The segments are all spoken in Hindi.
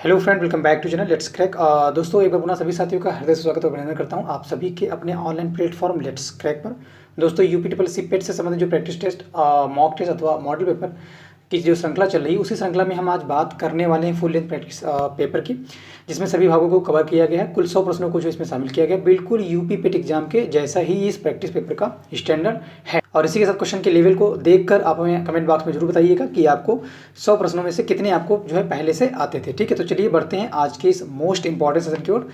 Hello friend, welcome back to channel let's crack. दोस्तों, एक बार पुनः सभी साथियों का हृदय से स्वागत और अभिनंदन करता हूं आप सभी के अपने ऑनलाइन प्लेटफॉर्म लेट्स क्रैक पर। दोस्तों, यूपी ट्रिपल सी पेट से संबंधित जो प्रैक्टिस टेस्ट, मॉक टेस्ट अथवा मॉडल पेपर की जो श्रृंखला चल रही है, उसी श्रृंखला में हम आज बात करने वाले हैं फुल लेंथ प्रैक्टिस पेपर की, जिसमें सभी भागों को कवर किया गया है। कुल 100 प्रश्नों को जो इसमें शामिल किया गया, बिल्कुल यूपी पेट एग्जाम के जैसा ही इस प्रैक्टिस पेपर का स्टैंडर्ड है। और इसी के साथ क्वेश्चन के लेवल को देखकर आप हमें कमेंट बॉक्स में जरूर बताइएगा कि आपको 100 प्रश्नों में से कितने आपको जो है पहले से आते थे। ठीक है, तो चलिए बढ़ते हैं आज के इस मोस्ट इंपॉर्टेंट सेशन की ओर,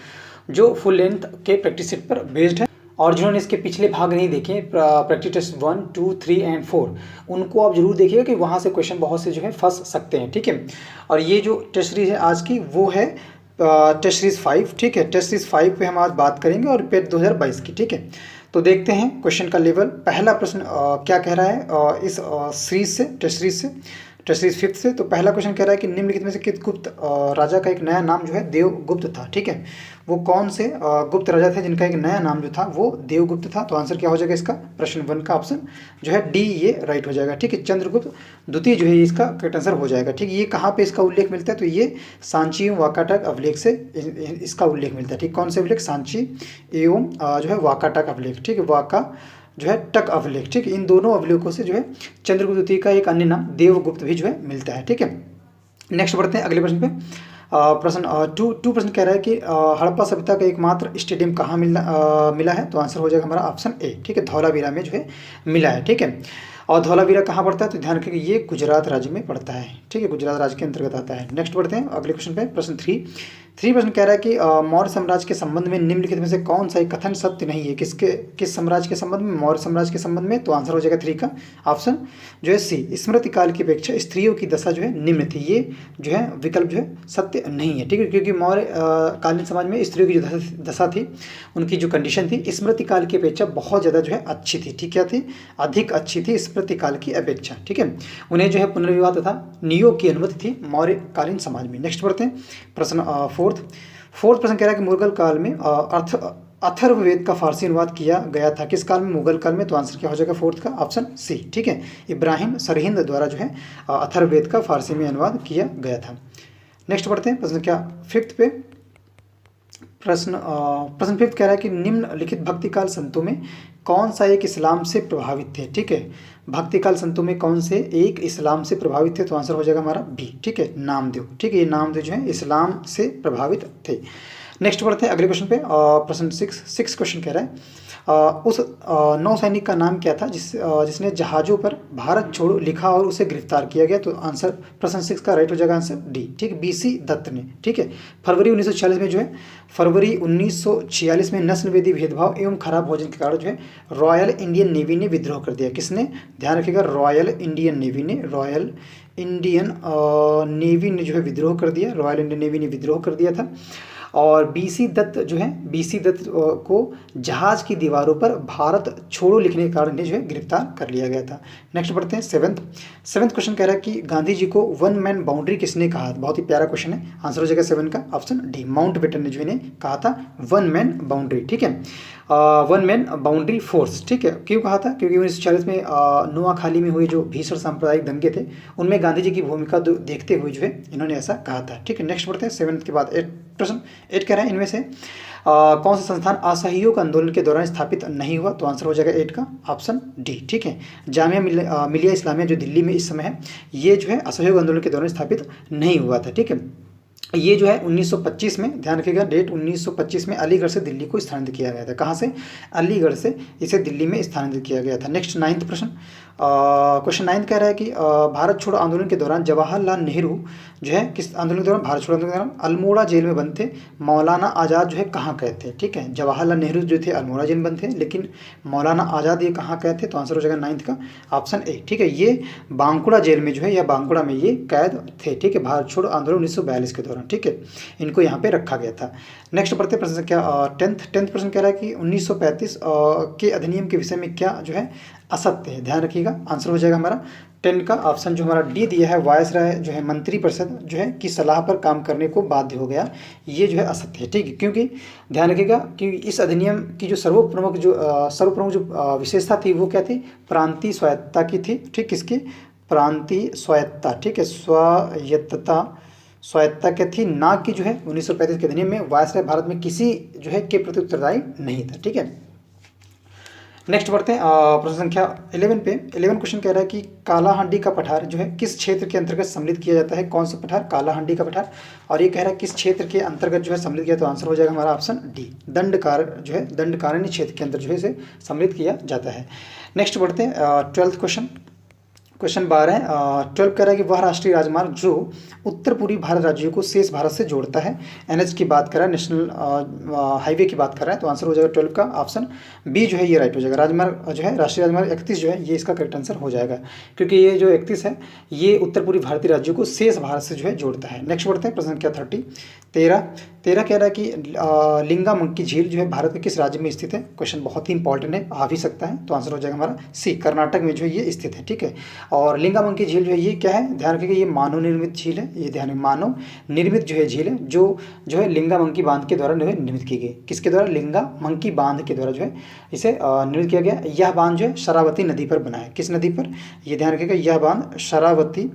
जो फुल लेंथ के प्रैक्टिस सेट पर बेस्ड है। और जिन्होंने इसके पिछले भाग नहीं देखे, प्रैक्टिस टेस्ट 1, 2, 3 एंड 4, उनको आप जरूर देखिएगा कि वहाँ से क्वेश्चन बहुत से जो है फंस सकते हैं। ठीक है, और ये जो टेस्ट सीरीज है आज की, वो है टेस्ट सीरीज 5। ठीक है, टेस्ट सीरीज 5 पे हम आज बात करेंगे और पेट 2022 की। ठीक है, तो देखते हैं क्वेश्चन का लेवल। पहला प्रश्न क्या कह रहा है इस सीरीज से, टेस्ट सीरीज 5 से। तो पहला क्वेश्चन कह रहा है कि निम्नलिखित में से किस गुप्त राजा का एक नया नाम जो है देवगुप्त था। ठीक है, वो कौन से गुप्त राजा थे जिनका एक नया नाम जो था वो देवगुप्त था। तो आंसर क्या हो जाएगा इसका, प्रश्न 1 का ऑप्शन जो है डी, ये राइट हो जाएगा। ठीक है, चंद्रगुप्त द्वितीय जो है इसका करेक्ट आंसर हो जाएगा। ठीक है, ये कहाँ पे इसका उल्लेख मिलता है, तो ये सांची एवं वाकाटक अभिलेख से इसका उल्लेख मिलता है। ठीक, कौन से अभिलेख, सांची एवं जो है वाकाटक अभिलेख। ठीक है, वाका जो है टक अभिलेख। ठीक है, इन दोनों अभिलेखों से जो है चंद्रगुप्त द्वितीय का एक अन्य नाम देवगुप्त भी जो है मिलता है। ठीक है, नेक्स्ट बढ़ते हैं अगले प्रश्न पे। प्रश्न 2 प्रश्न कह रहा है कि हड़प्पा सभ्यता का एकमात्र स्टेडियम कहाँ मिला है। तो आंसर हो जाएगा हमारा ऑप्शन ए। ठीक है, धौलावीरा में जो है मिला है। ठीक है, और धौलावीरा कहाँ पड़ता है, तो ध्यान रखिएगा ये गुजरात राज्य में पड़ता है। ठीक है, गुजरात राज्य के अंतर्गत आता है। नेक्स्ट बढ़ते हैं अगले क्वेश्चन पे। प्रश्न 3 प्रश्न कह रहा है कि मौर्य साम्राज्य के संबंध में निम्नलिखित में से कौन सा एक कथन सत्य नहीं है। किस साम्राज्य के संबंध में, मौर्य साम्राज्य के संबंध में। तो आंसर हो जाएगा 3 का ऑप्शन जो है सी, स्मृति काल की अपेक्षा स्त्रियों की दशा जो है निम्न थी। ये जो है विकल्प जो है सत्य नहीं है। ठीक है, क्योंकि मौर्य कालीन समाज में स्त्रियों की जो दशा थी, उनकी जो कंडीशन थी, स्मृति काल की अपेक्षा बहुत ज़्यादा जो है अच्छी थी। ठीक, क्या थी, अधिक अच्छी थी स्मृति काल की अपेक्षा। ठीक है, उन्हें जो है पुनर्विवाह तथा नियोग की अनुमति थी मौर्यकालीन समाज में। नेक्स्ट बढ़ते हैं प्रश्न 4 प्रश्न कह रहा है कि मुगल काल में अथर्ववेद का फारसी अनुवाद किया गया था। किस काल में, मुगल काल में। तो आंसर क्या हो जाएगा 4 का ऑप्शन सी। ठीक है, इब्राहिम सरहिंद द्वारा जो है अथर्ववेद का फारसी में अनुवाद किया गया था। नेक्स्ट बढ़ते हैं प्रश्न 5 पे। प्रश्न 5 कह रहा है कि निम्नलिखित भक्तिकाल संतों में कौन सा एक इस्लाम से प्रभावित थे। ठीक है, भक्तिकाल संतों में कौन से एक इस्लाम से प्रभावित थे। तो आंसर हो जाएगा हमारा बी। ठीक है, नामदेव। ठीक है, ये नामदेव जो है इस्लाम से प्रभावित थे। नेक्स्ट बढ़ते हैं अगले क्वेश्चन पे। प्रश्न 6 क्वेश्चन कह रहा है उस नौसैनिक का नाम क्या था जिसने जहाज़ों पर भारत छोड़ो लिखा और उसे गिरफ्तार किया गया। तो आंसर प्रश्न 6 का राइट हो जाएगा आंसर डी। ठीक है, BC दत्त ने। ठीक है, फरवरी 1946 में नस्लवेदी भेदभाव एवं खराब भोजन के कारण जो है रॉयल इंडियन नेवी ने विद्रोह कर दिया। किसने, ध्यान रखिएगा, रॉयल इंडियन नेवी ने जो है विद्रोह कर दिया। रॉयल इंडियन नेवी ने विद्रोह कर दिया था। और BC दत्त को जहाज की दीवारों पर भारत छोड़ो लिखने के कारण जो है गिरफ्तार कर लिया गया था। नेक्स्ट बढ़ते हैं 7th क्वेश्चन कह रहा है कि गांधी जी को 1 मैन बाउंड्री किसने कहा। बहुत ही प्यारा क्वेश्चन है। आंसर हो जाएगा 7 का ऑप्शन डी, माउंटबेटन ने जो इन्हें कहा था 1 मैन बाउंड्री। ठीक है, 1 मैन बाउंड्री फोर्स। ठीक है, क्यों कहा था, क्योंकि 1940 में नुआखाली में हुए जो भीषण सांप्रदायिक दंगे थे, उनमें गांधी जी की भूमिका देखते हुए जो है इन्होंने ऐसा कहा था। ठीक है, नेक्स्ट बढ़ते हैं 7 के बाद 8 प्रश्न 8 कह रहे हैं इनमें से कौन सा संस्थान असहयोग आंदोलन के दौरान स्थापित नहीं हुआ। तो आंसर हो जाएगा 8 का ऑप्शन डी। ठीक है, जामिया मिलिया इस्लामिया जो दिल्ली में इस समय है, ये जो है असहयोग आंदोलन के दौरान स्थापित नहीं हुआ था। ठीक है, ये जो है 1925 में, ध्यान रखिएगा डेट, 1925 में अलीगढ़ से दिल्ली को स्थानांतरित किया गया था। कहाँ से, अलीगढ़ से इसे दिल्ली में स्थानांतरित किया गया था। नेक्स्ट 9th प्रश्न, क्वेश्चन 9 कह रहा है कि भारत छोड़ो आंदोलन के दौरान जवाहरलाल नेहरू जो है किस आंदोलन के दौरान, भारत छोड़ो आंदोलन के दौरान अल्मोड़ा जेल में बंद थे। मौलाना आज़ाद जो है कहाँ कैद थे। ठीक है, जवाहरलाल नेहरू जो थे अल्मोड़ा जेल में बंद थे, लेकिन मौलाना आज़ाद ये कहाँ कैद थे। तो आंसर हो जाएगा 9th का ऑप्शन ए। ठीक है, ये बांकुड़ा जेल में जो है, या बांकुड़ा में ये कैद थे। ठीक है, भारत छोड़ो आंदोलन 1942 के दौरान। ठीक है, इनको यहाँ पे रखा गया था। नेक्स्ट बढ़ते प्रश्न क्या 10th प्रश्न कह रहा है कि 1935 के अधिनियम के विषय में क्या जो है असत्य है। ध्यान रखिएगा, आंसर हो जाएगा हमारा 10 का ऑप्शन जो हमारा डी दिया है, वायसराय जो है मंत्रिपरिषद जो है की सलाह पर काम करने को बाध्य हो गया, ये जो है असत्य है। ठीक है, क्योंकि ध्यान रखिएगा कि इस अधिनियम की जो सर्वप्रमुख जो विशेषता थी वो क्या थी, प्रांतीय स्वायत्तता की थी। ठीक, किसकी, प्रांतीय स्वायत्तता। ठीक है, स्वायत्तता स्वायत्ता क्या थी, ना कि जो है 1935 के अधिनियम में वायसराय भारत में किसी जो है के प्रति उत्तरदायी नहीं था। ठीक है, नेक्स्ट बढ़ते हैं प्रश्न संख्या 11 पे। 11 क्वेश्चन कह रहा है कि कालाहांडी का पठार जो है किस क्षेत्र के अंतर्गत सम्मिलित किया जाता है। कौन सा पठार, कालाहांडी का पठार। और ये कह रहा है किस क्षेत्र के अंतर्गत जो है सम्मिलित किया, तो आंसर हो जाएगा हमारा ऑप्शन डी, दंडकार जो है दंडकारण्य क्षेत्र के अंदर जो है इसे सम्मिलित किया जाता है। नेक्स्ट बढ़ते हैं 12th क्वेश्चन। क्वेश्चन 12 12 कह रहा है कि वह राष्ट्रीय राजमार्ग जो उत्तर पूर्वी भारत राज्यों को शेष भारत से जोड़ता है। एनएच की बात कर रहा है, नेशनल हाईवे की बात कर रहा है, तो आंसर हो जाएगा 12 का ऑप्शन बी जो है ये राइट हो जाएगा। राजमार्ग जो है राष्ट्रीय राजमार्ग 31 जो है ये इसका करेक्ट आंसर हो जाएगा, क्योंकि ये जो 31 है ये उत्तर पूर्वी भारतीय राज्यों को शेष भारत से जो है जोड़ता है। नेक्स्ट बढ़ते हैं प्रश्न संख्या 13 कह रहा है कि लिंगामंकी झील जो है भारत के किस राज्य में स्थित है। क्वेश्चन बहुत ही इंपॉर्टेंट है, आ भी सकता है, तो आंसर हो जाएगा हमारा सी, कर्नाटक में जो है ये स्थित है। ठीक है, और लिंगामंकी झील जो है ये क्या है, ध्यान रखिएगा, ये मानव निर्मित झील है। ये ध्यान मानव निर्मित जो है झील है, जो है लिंगामंकी बांध के द्वारा जो है निर्मित की गई। किसके द्वारा, लिंगामंकी बांध के द्वारा जो है इसे निर्मित किया गया। यह बांध जो है शरावती नदी पर बना है। किस नदी पर, ये ध्यान रखिएगा, यह बांध शरावती,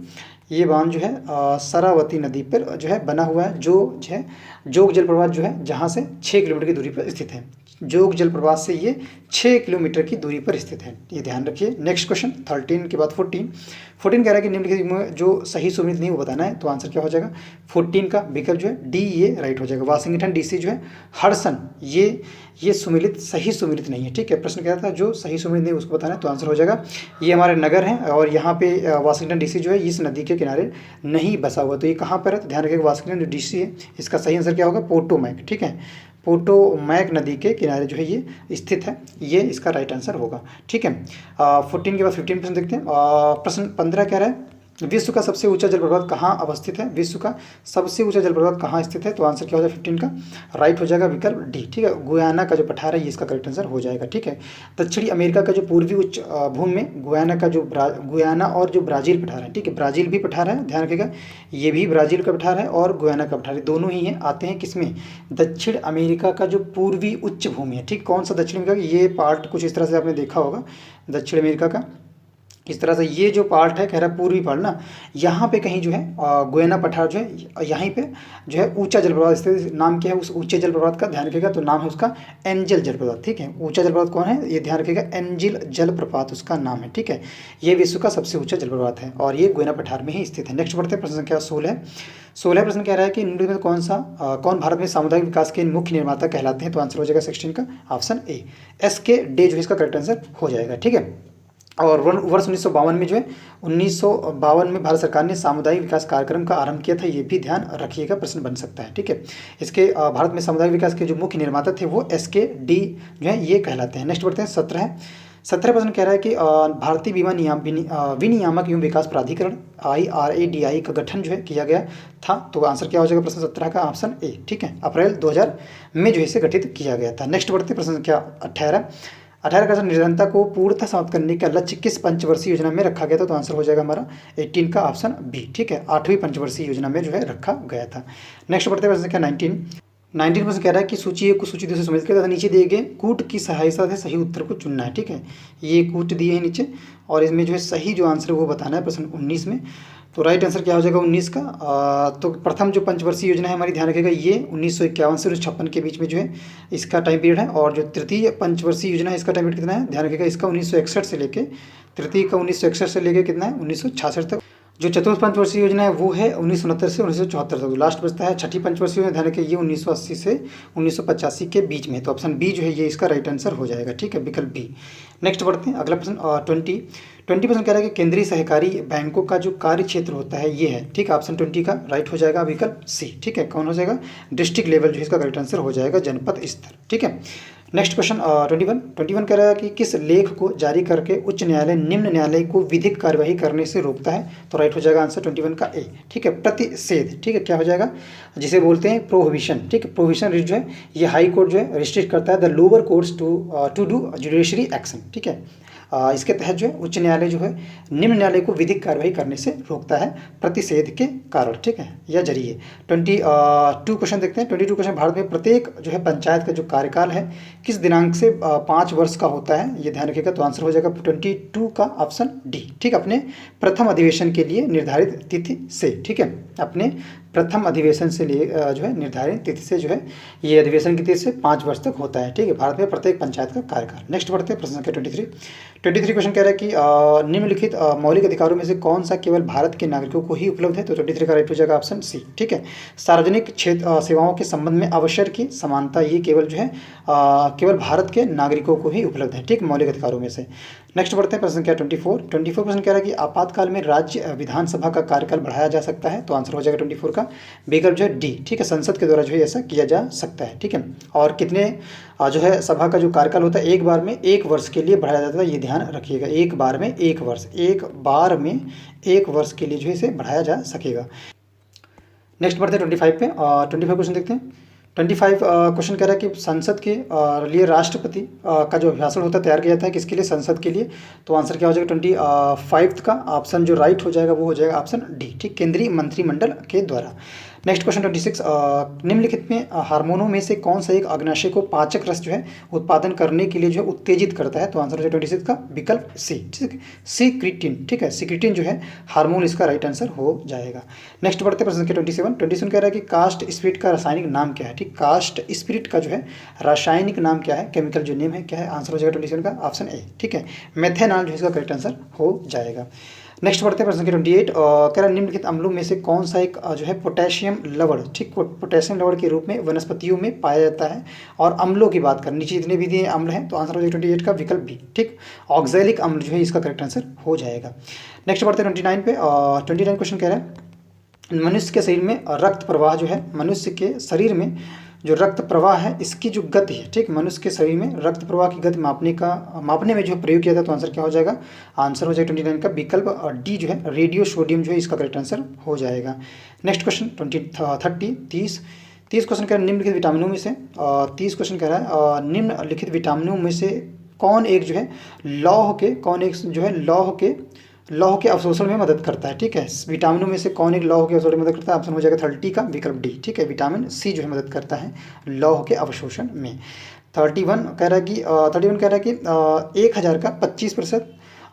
ये बांध जो है शरावती नदी पर जो है बना हुआ है, जो है जोग जलप्रपात जो है जहाँ से 6 किलोमीटर की दूरी पर स्थित है। जोग जलप्रपात से ये 6 किलोमीटर की दूरी पर स्थित है, ये ध्यान रखिए। नेक्स्ट क्वेश्चन 13 के बाद 14 कह रहा है कि निम्नलिखित में जो सही सुमिलित नहीं वो बताना है, तो आंसर क्या हो जाएगा 14 का विकल्प जो है डी ये राइट हो जाएगा। वाशिंगटन डीसी जो है हडसन, ये सुमिलित सही सुमिलित नहीं है। ठीक है, प्रश्न क्या था, जो सही सुमिलित नहीं उसको बताना है, तो आंसर हो जाएगा ये हमारे नगर हैं, और यहाँ पे वाशिंगटन डीसी जो है इस नदी के किनारे नहीं बसा हुआ। तो ये कहाँ पर है, तो ध्यान रखिएगा वाशिंगटन जो डीसी है इसका सही आंसर क्या होगा, पोटोमैक। ठीक है, पोटोमैक नदी के किनारे जो है ये स्थित है, ये इसका राइट आंसर होगा। ठीक है, 14 के बाद 15 प्रश्न देखते हैं। प्रश्न 15 कह रहा है विश्व का सबसे ऊंचा जलप्रपात कहाँ अवस्थित है। विश्व का सबसे ऊंचा जलप्रपात कहाँ स्थित है, तो आंसर क्या हो जाएगा 15 का राइट हो जाएगा विकल्प डी। ठीक है, गुयाना का जो पठार है ये इसका करेक्ट आंसर हो जाएगा। ठीक है, दक्षिणी अमेरिका का जो पूर्वी उच्च भूमि में गुयाना का जो गुयाना और जो ब्राज़ील पठार है। ठीक है, ब्राज़ील भी पठार है, ध्यान रखिएगा, ये भी ब्राज़ील का पठार है और गुयाना का पठार है, दोनों ही हैं, आते हैं किसमें, दक्षिण अमेरिका का जो पूर्वी उच्च भूमि है। ठीक, कौन सा दक्षिण अमेरिका, ये पार्ट कुछ इस तरह से आपने देखा होगा दक्षिण अमेरिका का, इस तरह से ये जो पार्ट है कह रहा है पूर्वी पार्ट ना, यहाँ पे कहीं जो है गुयाना पठार जो है यहीं पे जो है ऊंचा जलप्रपात स्थित। नाम क्या है उस ऊंचे जलप्रपात का, ध्यान रखिएगा, तो नाम है उसका एंजल जलप्रपात। ठीक है, ऊंचा जलप्रपात कौन है, ये ध्यान रखिएगा, एंजल जलप्रपात उसका नाम है। ठीक है, ये विश्व का सबसे ऊंचा जलप्रपात है और ये गुयाना पठार में ही स्थित है। नेक्स्ट बढ़ते हैं प्रश्न संख्या 16 प्रश्न कह रहा है कि निम्नलिखित में कौन भारत में सामुदायिक विकास के मुख्य निर्माता कहलाते हैं, तो आंसर हो जाएगा 16 का ऑप्शन ए, SK डे जो इसका करेक्ट आंसर हो जाएगा। ठीक है, और वर्ष 1952 में जो है 1952 में भारत सरकार ने सामुदायिक विकास कार्यक्रम का आरंभ किया था, ये भी ध्यान रखिएगा, प्रश्न बन सकता है। ठीक है, इसके भारत में सामुदायिक विकास के जो मुख्य निर्माता थे वो SK डी जो है ये कहलाते हैं। नेक्स्ट बढ़ते हैं 17 प्रश्न कह रहा है कि भारतीय बीमा विनियामक एवं विकास प्राधिकरण IRADI का गठन जो है किया गया था, तो आंसर क्या हो जाएगा प्रश्न 17 का ऑप्शन ए। ठीक है, अप्रैल 2000 में जो इसे गठित किया गया था। नेक्स्ट बढ़ते प्रश्न संख्या 18 का निर्धनता को पूर्णतः समाप्त करने का लक्ष्य किस पंचवर्षीय योजना में रखा गया था, तो आंसर हो जाएगा हमारा 18 का ऑप्शन बी। ठीक है, 8वीं पंचवर्षीय योजना में जो है रखा गया था। नेक्स्ट बढ़ते प्रश्न संख्या 19 प्रश्न कह रहा है कि सूची को सूची 2 से समझ कर नीचे दिए गए कूट की सहायता से सही उत्तर को चुनना है। ठीक है, ये कूट दिए हैं नीचे और इसमें जो है सही जो आंसर है वो बताना है प्रश्न 19 में। तो राइट आंसर क्या हो जाएगा 19 का। तो प्रथम जो पंचवर्षीय योजना है हमारी, ध्यान रखिएगा, ये 1951 से 1956 के बीच में जो है इसका टाइम पीरियड है। और जो तृतीय पंचवर्षीय योजना है इसका टाइम पीरियड कितना है, ध्यान रखिएगा, इसका 1961 से लेके, तृतीय का 1961 से लेके कितना है 1966 तक। जो चतुर्थ पंचवर्षीय योजना है वो है 1969 से 1974 तक। लास्ट बचता है छठी पंचवर्षीय योजना, ध्यान रखिए, ये 1980 से 1985 के बीच में। तो ऑप्शन बी जो है ये इसका राइट आंसर हो जाएगा। ठीक है, विकल्प बी। नेक्स्ट बढ़ते हैं अगला प्रश्न 20 प्रश्न कह रहा है कि केंद्रीय सहकारी बैंकों का जो कार्य क्षेत्र होता है ये है। ठीक है, ऑप्शन 20 का राइट हो जाएगा विकल्प सी। ठीक है, कौन हो जाएगा, डिस्ट्रिक्ट लेवल जो इसका करेक्ट आंसर हो जाएगा, जनपद स्तर। ठीक है, नेक्स्ट क्वेश्चन 21 कह रहा है कि किस लेख को जारी करके उच्च न्यायालय निम्न न्यायालय को विधिक कार्यवाही करने से रोकता है, तो राइट हो जाएगा आंसर 21 का ए। ठीक है, प्रतिषेध। ठीक है, क्या हो जाएगा, जिसे बोलते हैं प्रोहिबिशन। ठीक है, प्रोहिबिशन जो है ये हाई कोर्ट जो है रिस्ट्रिक्ट करता है the lower courts to do judiciary action. ठीक है, इसके तहत जो है उच्च न्यायालय जो है निम्न न्यायालय को विधिक कार्रवाई करने से रोकता है प्रतिषेध के कारण। ठीक है, या जरिए। 22 क्वेश्चन देखते हैं। 22 क्वेश्चन, भारत में प्रत्येक जो है पंचायत का जो कार्यकाल है किस दिनांक से 5 वर्ष का होता है, ये ध्यान रखिएगा, तो आंसर हो जाएगा 22 का ऑप्शन डी। ठीक, अपने प्रथम अधिवेशन के लिए निर्धारित तिथि से। ठीक है, अपने प्रथम अधिवेशन से लिए जो है निर्धारित तिथि से जो है ये अधिवेशन की तिथि से 5 वर्ष तक होता है। ठीक है, भारत में प्रत्येक पंचायत का कार्यकाल। नेक्स्ट बढ़ते हैं प्रश्न संख्या 23 क्वेश्चन कह रहा है कि निम्नलिखित मौलिक अधिकारों में से कौन सा केवल भारत के नागरिकों को ही उपलब्ध है। तो 23 का राइट हो जाएगा ऑप्शन सी। ठीक है, सार्वजनिक क्षेत्र सेवाओं के संबंध में अवसर की समानता ये केवल जो है केवल भारत के नागरिकों को ही उपलब्ध है। ठीक, मौलिक अधिकारों में से। नेक्स्ट बढ़ते हैं प्रश्न संख्या 24 प्रश्न कह रहा है कि आपातकाल में राज्य विधानसभा का कार्यकाल बढ़ाया जा सकता है। तो आंसर हो जाएगा 24 का विकल्प जो है डी। ठीक है, संसद के द्वारा जो है ऐसा किया जा सकता है। ठीक है, और कितने जो है सभा का जो कार्यकाल होता है एक बार में 1 वर्ष के लिए बढ़ाया जाता है, ये ध्यान रखिएगा। एक बार में 1 वर्ष, एक बार में 1 वर्ष के लिए जो है इसे बढ़ाया जा सकेगा। नेक्स्ट बढ़ते हैं 25 पे। 25 क्वेश्चन देखते हैं। 25 क्वेश्चन कह रहा है कि संसद के लिए राष्ट्रपति का जो अभिभाषण होता है तैयार किया जाता है किसके लिए, संसद के लिए। तो आंसर क्या हो जाएगा 25 का ऑप्शन जो राइट हो जाएगा वो हो जाएगा ऑप्शन डी। ठीक, केंद्रीय मंत्रिमंडल के द्वारा। नेक्स्ट क्वेश्चन 26 निम्नलिखित में हार्मोनों में से कौन सा एक अग्नाशय को पाचक रस जो है उत्पादन करने के लिए जो है उत्तेजित करता है। तो आंसर हो जाएगा 26 का विकल्प सी। ठीक है, सिक्रीटिन। ठीक है, सिक्रीटिन जो है हार्मोन इसका राइट आंसर हो जाएगा। नेक्स्ट बढ़ते प्रश्न के 27 कह रहा है कि कास्ट स्पिरिट का रासायनिक नाम क्या है। ठीक, कास्ट स्पिरिट का जो है रासायनिक नाम क्या है, केमिकल जो नेम है क्या है। आंसर हो जाएगा 27 का ऑप्शन ए। ठीक है, मेथेनॉल जो है इसका करेक्ट आंसर हो जाएगा। नेक्स्ट बढ़ते हैं प्रश्न के 28 कह रहा है निम्नलिखित अम्लों में से कौन सा एक जो है पोटेशियम लवण। ठीक, पोटेशियम लवण के रूप में वनस्पतियों में पाया जाता है। और अम्लों की बात करें, नीचे जितने भी दिए अम्ल हैं तो आंसर हो जाएगा 28 का विकल्प बी। ठीक, ऑक्सैलिक अम्ल जो है इसका करेक्ट आंसर हो जाएगा। नेक्स्ट बढ़ते हैं 29 पे। 29 क्वेश्चन कह रहा है मनुष्य के शरीर में रक्त प्रवाह जो है, मनुष्य के शरीर में जो रक्त प्रवाह है इसकी जो गति है। ठीक, मनुष्य के शरीर में रक्त प्रवाह की गति मापने में जो प्रयोग किया था तो आंसर क्या हो जाएगा, आंसर हो जाएगा 29 का विकल्प डी जो है रेडियो सोडियम जो है इसका करेक्ट आंसर हो जाएगा। नेक्स्ट क्वेश्चन 30 क्वेश्चन कह रहा है निम्नलिखित विटामिनों में से 30 क्वेश्चन कह रहा है निम्नलिखित विटामिनों में से कौन एक जो है लौह के अवशोषण में मदद करता है। ठीक है, विटामिनों में से कौन एक लौह के अवशोषण में मदद करता है। ऑप्शन हो जाएगा 30 का विकल्प डी। ठीक है, विटामिन सी जो है मदद करता है लौह के अवशोषण में। 31 कह रहा है कि 1000 का 25%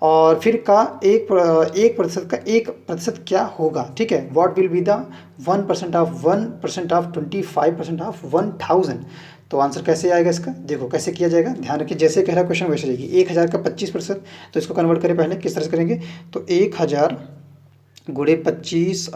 और फिर का 1% क्या होगा। ठीक है, what will be the 1% of 25% of 1000। तो आंसर कैसे आएगा इसका, देखो कैसे किया जाएगा, ध्यान रखिए जैसे कह रहा है क्वेश्चन वैसे जाएगी। 1000 का 25%, तो इसको कन्वर्ट करें पहले किस तरह से करेंगे, तो 1000 गुणे 25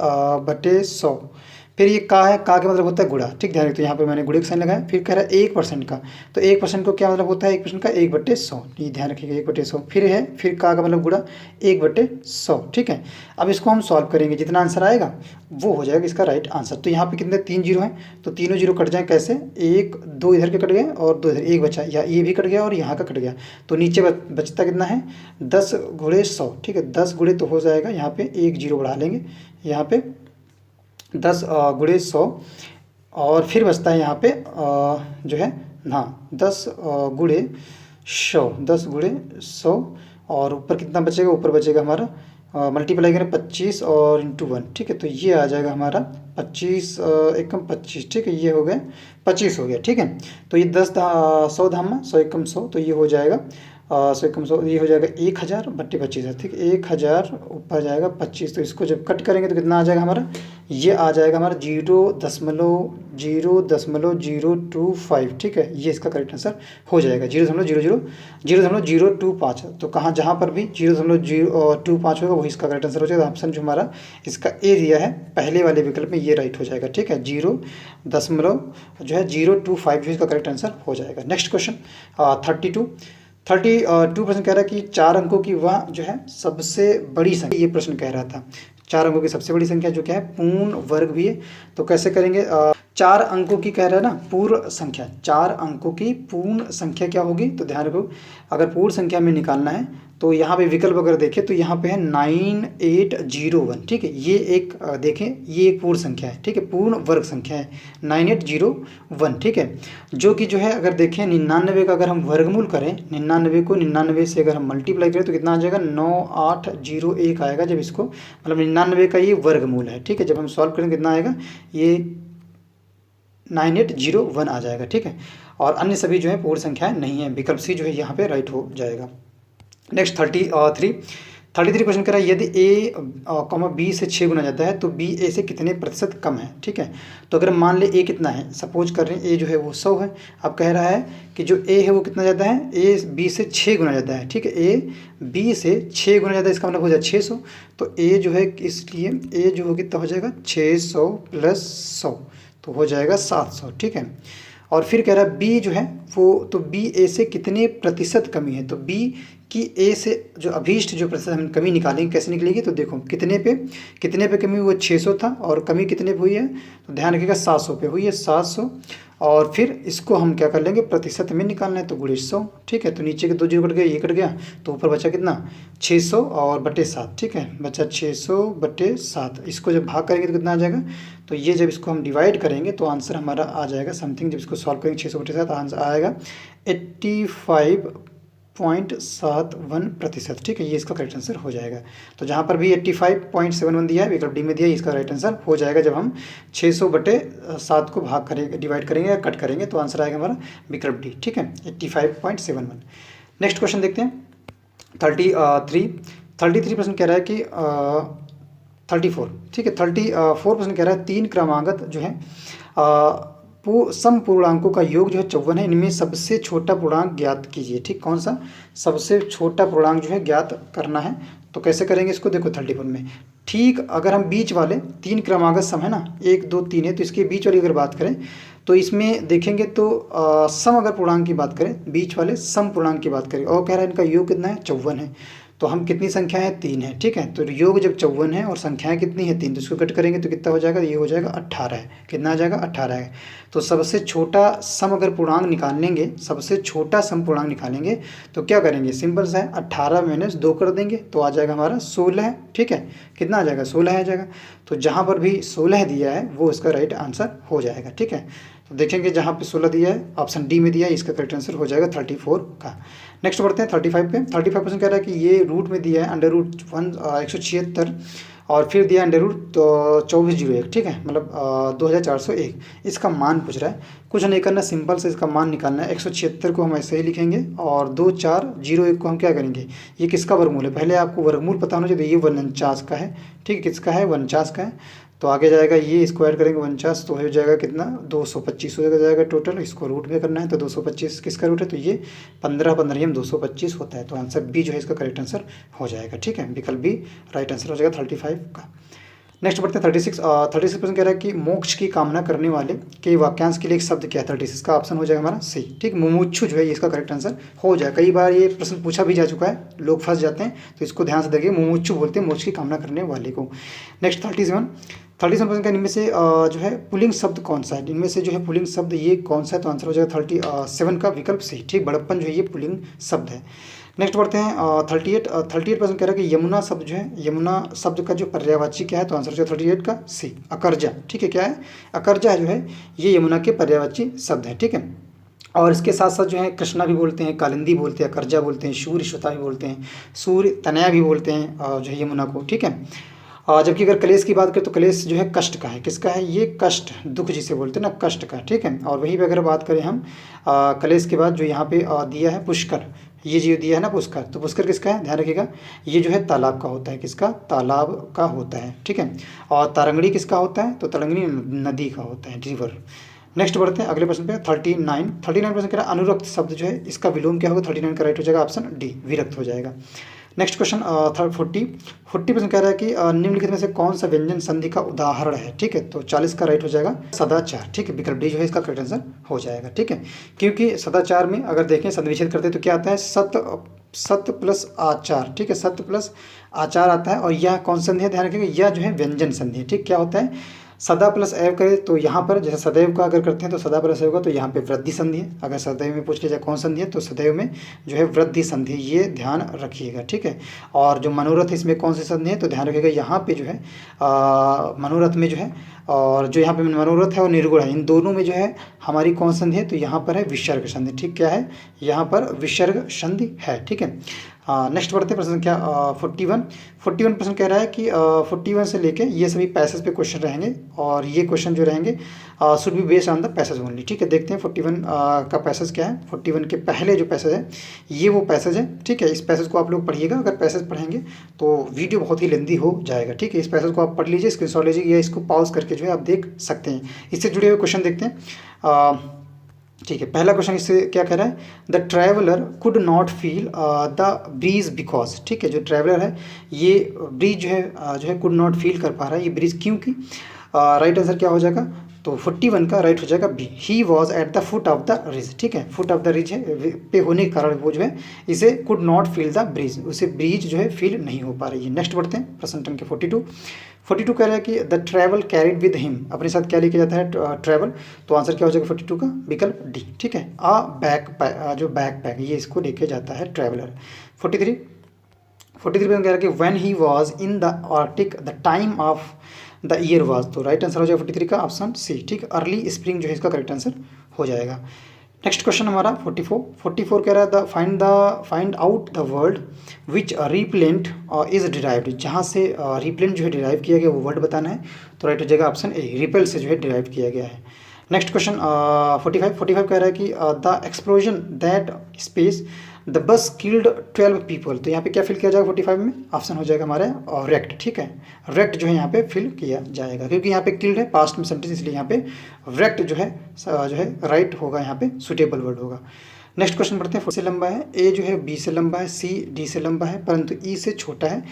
बटे 100। फिर ये का है, का मतलब होता है गुणा। ठीक, ध्यान रखिए, तो यहाँ पे मैंने गुणे का साइन लगाया। फिर कह रहा है 1% का, तो 1% को क्या मतलब होता है 1% का 1/100। ये ध्यान रखिएगा 1/100। फिर है फिर का मतलब गुणा 1/100। ठीक है, अब इसको हम सॉल्व करेंगे, जितना आंसर आएगा वो हो जाएगा इसका राइट आंसर। तो यहाँ पे कितने 3 जीरो हैं, तो तीनों जीरो कट जाए कैसे, 1 2 इधर के कट गए और 2 इधर, 1 बचा, या ये भी कट गया और यहाँ का कट गया। तो नीचे बचता कितना है 10 गुणे 100। ठीक है, 10 गुणे तो हो जाएगा यहाँ पे 1 जीरो बढ़ा लेंगे, यहाँ पे 10 गुणे 100 और फिर बचता है यहाँ पे जो है 10 गुणे 100 और ऊपर कितना बचेगा, ऊपर बचेगा हमारा मल्टीप्लाई करें 25 और इंटू 1। ठीक है, तो ये आ जाएगा हमारा 25 एकम 25। ठीक है, ये हो गया 25 हो गया। ठीक है, तो ये 10 100 धामा 100 एकम 100, तो ये हो जाएगा 100 एकम 100, ये हो जाएगा 1000 बट्टे 25। ठीक है, 1000 ऊपर जाएगा 25, तो इसको जब कट करेंगे तो कितना आ जाएगा हमारा, ये आ जाएगा हमारा 0.025। ठीक है, ये इसका करेक्ट आंसर हो जाएगा 0.025। तो कहाँ जहाँ पर भी 0.025 होगा वही इसका करेक्ट आंसर हो जाएगा। ऑप्शन जो हमारा इसका ए दिया है पहले वाले विकल्प में ये राइट हो जाएगा। ठीक है, 0.025 जो इसका करेक्ट आंसर हो जाएगा। नेक्स्ट क्वेश्चन 32% कह रहा है कि 4 अंकों की वह जो है सबसे बड़ी संख्या, ये प्रश्न कह रहा था 4 अंकों की सबसे बड़ी संख्या जो क्या है पूर्ण वर्ग भी है। तो कैसे करेंगे, 4 अंकों की कह रहा है ना पूर्ण संख्या, 4 अंकों की पूर्ण संख्या क्या होगी, तो ध्यान रखो अगर पूर्ण संख्या में निकालना है तो यहाँ पे विकल्प अगर देखें तो यहाँ पे है 9801। ठीक है, ये एक देखें ये एक पूर्ण संख्या है। ठीक है, पूर्ण वर्ग संख्या है 9801। ठीक है, जो कि जो है अगर देखें 99 का अगर हम वर्गमूल करें, 99 को 99 से अगर हम मल्टीप्लाई करें तो कितना आ जाएगा 9801 आएगा। जब इसको मतलब 99 का ये वर्गमूल है। ठीक है, जब हम सॉल्व करेंगे कितना आएगा, ये 9801 आ जाएगा। ठीक है, और अन्य सभी जो है पूर्ण संख्याएं नहीं है, विकल्प सी जो है यहाँ पे राइट हो जाएगा। नेक्स्ट 33 33 क्वेश्चन कह रहा है यदि ए कॉमा बी से 6 गुना ज़्यादा है तो बी ए से कितने प्रतिशत कम है। ठीक है, तो अगर मान ले ए कितना है, सपोज कर रहे हैं ए जो है वो 100 है। अब कह रहा है कि जो ए है वो कितना ज़्यादा है, ए बी से 6 गुना ज़्यादा है। ठीक है, ए बी से 6 गुना ज़्यादा, इसका मतलब हो जाए 600। तो ए जो है, इसलिए ए जो हो कितना हो जाएगा 600 प्लस 100 तो हो जाएगा 700। ठीक है, और फिर कह रहा है बी जो है वो, तो बी ए से कितने प्रतिशत कमी है। तो बी की ए से जो अभीष्ट जो प्रतिशत हम कमी निकालेंगे, कैसे निकलेगी, तो देखो कितने पे कमी हुई, वो 600 था, और कमी कितने पे हुई है, तो ध्यान रखिएगा 700 पे हुई है, 700। और फिर इसको हम क्या कर लेंगे, प्रतिशत में निकालना है, तो गुणे 100। ठीक है, तो नीचे के 2 जीरो कट गए, ये कट गया, तो ऊपर बचा कितना 600 और बटे 7। ठीक है, बचा 600 बटे 7। इसको जब भाग करेंगे तो कितना आ जाएगा, तो ये जब इसको हम डिवाइड करेंगे तो आंसर हमारा आ जाएगा समथिंग, जब इसको सॉल्व करेंगे 600 बटे 7 आंसर आएगा 85.71%। ठीक है, ये इसका करेक्ट आंसर हो जाएगा। तो जहाँ पर भी 85.71 दिया है, विकल्प डी में दिया है, इसका राइट आंसर हो जाएगा। जब हम 600 बटे 7 को भाग करेंगे, डिवाइड करेंगे या कट करेंगे तो आंसर आएगा हमारा विकल्प डी। ठीक है, 85.71। नेक्स्ट क्वेश्चन देखते हैं 33% कह रहा है कि 34। ठीक है, 34% कह रहा है 3 क्रमागत जो है सम पूर्णांकों का योग जो है 54 है, इनमें सबसे छोटा पूर्णांक ज्ञात कीजिए। ठीक, कौन सा सबसे छोटा पूर्णांक जो है ज्ञात करना है, तो कैसे करेंगे इसको, देखो 34 में ठीक, अगर हम बीच वाले 3 क्रमागत सम है ना, 1 2 3 है, तो इसके बीच वाली अगर बात करें तो इसमें देखेंगे तो सम अगर पूर्णांक की बात करें, बीच वाले सम पूर्णांक की बात करें, और कह रहा है इनका योग कितना है 54 है। तो हम कितनी संख्या है 3 है। ठीक है, तो योग जब 54 है और संख्याएं कितनी है 3, तो इसको कट करेंगे तो कितना हो जाएगा, ये हो जाएगा 18 है। कितना आ जाएगा 18 है। तो सबसे छोटा सम अगर पूर्णांक निकालेंगे, सबसे छोटा सम पूर्णांक निकालेंगे तो क्या करेंगे, सिंपल सा है, 18 - 2 कर देंगे तो आ जाएगा हमारा 16। ठीक है, कितना आ जाएगा 16 आ जाएगा। तो जहाँ पर भी 16 दिया है वो इसका राइट आंसर हो जाएगा। ठीक है, तो देखेंगे जहाँ पे 16 दिया है, ऑप्शन डी में दिया है, इसका करेक्ट आंसर हो जाएगा 34 का। नेक्स्ट बढ़ते हैं 35 पे। 35% कह रहा है कि ये रूट में दिया है √176 और फिर दिया √ तो 2401। ठीक है, मतलब 2401, इसका मान पूछ रहा है। कुछ नहीं करना, सिंपल से इसका मान निकालना है। 176 को हम ऐसे ही लिखेंगे और 2401 को हम क्या करेंगे, ये किसका वर्गमूल है, पहले आपको वर्गमूल पता होना चाहिए। ये 49 का है। ठीक है, किसका है 49 का है। तो आगे जाएगा, ये स्क्वायर करेंगे 49 तो हो जाएगा कितना 225 हो जाएगा टोटल। इसको रूट में करना है तो 225 किसका रूट है, तो ये 15 15 225 होता है। तो आंसर बी जो है इसका करेक्ट आंसर हो जाएगा। ठीक है, विकल्प बी राइट आंसर हो जाएगा 35 का। नेक्स्ट बढ़ते हैं 36% कह रहा है कि मोक्ष की कामना करने वाले के वाक्यांश के लिए एक शब्द क्या है। 36 का ऑप्शन हो जाएगा हमारा सी। ठीक, मुमुक्षु जो है इसका करेक्ट आंसर हो जाएगा। कई बार ये प्रश्न पूछा भी जा चुका है, लोग फंस जाते हैं, तो इसको ध्यान से देखिए, मुमुक्षु बोलते हैं मोक्ष की कामना करने वाले को। नेक्स्ट 37% का इनमें से जो है पुल्लिंग शब्द कौन सा है, इनमें से जो है पुल्लिंग शब्द ये कौन सा है, तो आंसर हो जाएगा 37 का विकल्प सी। ठीक, बड़प्पन जो है ये पुल्लिंग शब्द है। नेक्स्ट बढ़ते हैं 38% कह रहा है कि यमुना शब्द जो है, यमुना शब्द का जो पर्यायवाची क्या है, तो आंसर जो 38 का सी अकर्जा। ठीक है, क्या है अकर्जा जो है ये यमुना के पर्यायवाची शब्द है। ठीक है, और इसके साथ साथ जो है कृष्णा भी बोलते हैं, कालिंदी बोलते हैं, अकर्जा बोलते हैं, सूर्य श्वेता भी बोलते हैं, सूर्य तनया भी बोलते हैं जो है यमुना को। ठीक है, जबकि अगर कलेश की बात करें तो कलेश जो है कष्ट का है। किसका है, ये कष्ट, दुख जिसे बोलते हैं ना, कष्ट का। ठीक है, और वहीं पे अगर बात करें हम कलेश के बाद जो यहाँ पे दिया है पुष्कर, ये जो दिया है ना पुष्कर, तो पुष्कर किसका है, ध्यान रखिएगा, ये जो है तालाब का होता है। किसका, तालाब का होता है। ठीक है, और तारंगड़ी किसका होता है, तो तारंगड़ी नदी का होता है, रिवर। नेक्स्ट बढ़ते हैं अगले प्रश्न पे 39% कह रहा है अनुरक्त शब्द जो है इसका विलोम क्या होगा, 39 का राइट हो जाएगा ऑप्शन डी विरक्त हो जाएगा। नेक्स्ट क्वेश्चन 40% कह रहा है कि निम्नलिखित में से कौन सा व्यंजन संधि का उदाहरण है। ठीक है, तो 40 का राइट हो जाएगा सदाचार। ठीक है, विकल्प डी जो है इसका करेक्ट आंसर हो जाएगा। ठीक है, क्योंकि सदाचार में अगर देखें संधि विच्छेद करते हैं तो क्या आता है, सत्य प्लस आचार। ठीक है, सत्य प्लस आचार आता है, और यह कौन संधि है, ध्यान रखिएगा, यह जो है व्यंजन संधि है। ठीक, क्या होता है, सदा प्लस एव करें तो यहाँ पर जैसे सदैव का अगर करते हैं तो सदा प्लस एव का, तो यहाँ पे वृद्धि संधि है। अगर सदैव में पूछ लिया जाए कौन संधि है, तो सदैव में जो है वृद्धि संधि, ये ध्यान रखिएगा। ठीक है, और जो मनोरथ इसमें कौन सी संधि है, तो ध्यान रखिएगा यहाँ पे जो है मनोरथ में जो है और जो यहाँ पे मनोरथ है वो निर्गुण है। इन दोनों में जो है हमारी कौन संधि है, तो यहाँ पर है विसर्ग संधि। ठीक, क्या है यहाँ पर विसर्ग संधि है। ठीक है, नेक्स्ट बढ़ते हैं प्रश्न क्या 41 प्रश्न कह रहा है कि 41 से लेके ये सभी पैसेज पे क्वेश्चन रहेंगे और ये क्वेश्चन जो रहेंगे should be based on the passage only. ठीक है, देखते हैं 41 का पैसेज क्या है। 41 के पहले जो पैसेज है ये वो पैसेज है। ठीक है, इस पैसेज को आप लोग पढ़िएगा, अगर पैसेज पढ़ेंगे तो वीडियो बहुत ही लेंदी हो जाएगा। ठीक है, इस पैसेज को आप पढ़ लीजिए, स्क्रीनशॉट लीजिए या इसको पॉज करके जो है आप देख सकते हैं। इससे जुड़े हुए क्वेश्चन देखते हैं। ठीक है, पहला क्वेश्चन इससे क्या कह रहा है, the traveller could not feel the breeze because. ठीक है, जो ट्रैवलर है ये ब्रीज जो है कुड नॉट फील कर पा रहा है, ये ब्रीज क्योंकि राइट आंसर क्या हो जाएगा, तो 41 का राइट हो जाएगा B, he was at the foot of the ridge. ठीक है, फुट ऑफ द रिज है पे होने के कारण वो जो है इसे could not feel the breeze, उसे ब्रीज जो है फील नहीं हो पा रही है। नेक्स्ट बढ़ते हैं प्रश्न संख्या 42 कह रहा है कि the travel carried with him, अपने साथ क्या लेके जाता है ट्रैवल, तो आंसर क्या हो जाएगा 42 का विकल्प डी। ठीक है, जो बैकपैक ये इसको लेके जाता है ट्रैवलर। 43 में कह रहा है कि when he was in the Arctic the time of the year was, तो राइट आंसर हो जाएगा 43 का ऑप्शन सी। ठीक, अर्ली स्प्रिंग जो है इसका करेक्ट आंसर हो जाएगा। नेक्स्ट क्वेश्चन हमारा 44 कह रहा है find out the word which repellent is derived, जहाँ से रिप्लेंट जो है डिराइव किया गया वो वर्ड बताना है, तो राइट हो जाएगा ऑप्शन ए, रिपेल से जो है डिराइव किया गया है। नेक्स्ट क्वेश्चन 45 कह रहा है कि the explosion that space the bus killed 12 people, तो यहाँ पे क्या फिल किया जाएगा 45 में, ऑप्शन हो जाएगा हमारा रेक्ट। ठीक है, रेक्ट जो है यहाँ पे फिल किया जाएगा, क्योंकि यहाँ पे किल्ड है पास्ट में सेंटेंस, इसलिए यहाँ पे रेक्ट जो है राइट होगा, यहाँ पे सुटेबल वर्ड होगा। नेक्स्ट क्वेश्चन पढ़ते हैं। से लंबा है, ए जो है बी से लंबा है, सी डी से लंबा है, परंतु ई से छोटा है,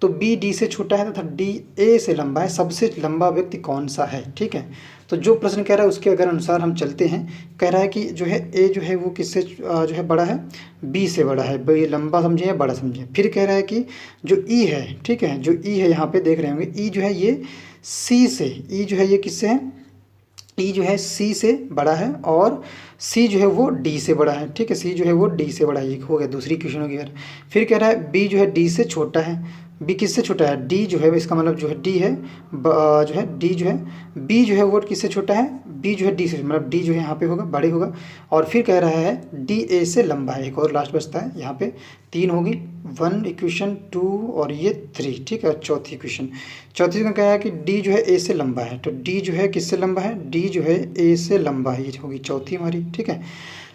तो बी डी से छोटा है तथा डी ए से लंबा है, सबसे लंबा व्यक्ति कौन सा है। ठीक है, तो जो प्रश्न कह रहा है उसके अगर अनुसार हम चलते हैं, कह रहा है कि जो है ए जो है वो किससे जो है बड़ा है, बी से बड़ा है, ये लंबा समझे या बड़ा समझे। फिर कह रहा है कि जो ई है, ठीक है, जो ई है यहाँ पे देख रहे होंगे, ई जो है ये सी से, ई जो है ये किससे है, ई जो है सी से बड़ा है और सी जो है वो डी से बड़ा है। ठीक है, सी जो है वो डी से बड़ा है, ये हो गया दूसरी क्वेश्चन हो गया। फिर कह रहा है बी जो है डी से छोटा है, बी किससे छोटा है, डी जो है इसका मतलब जो है डी है जो है डी जो है बी जो है वो किससे छोटा है, बी जो है डी से, मतलब डी जो है यहाँ पे होगा बड़े होगा। और फिर कह रहा है डी ए से लंबा है, एक और लास्ट बचता है, यहाँ पे 3 होगी, 1 इक्वेशन 2 और ये 3। ठीक है, और चौथी में कह रहा है कि डी जो है ए से लंबा है, तो डी जो है किससे लंबा है, डी जो है ए से लंबा है, ये होगी चौथी हमारी। ठीक है,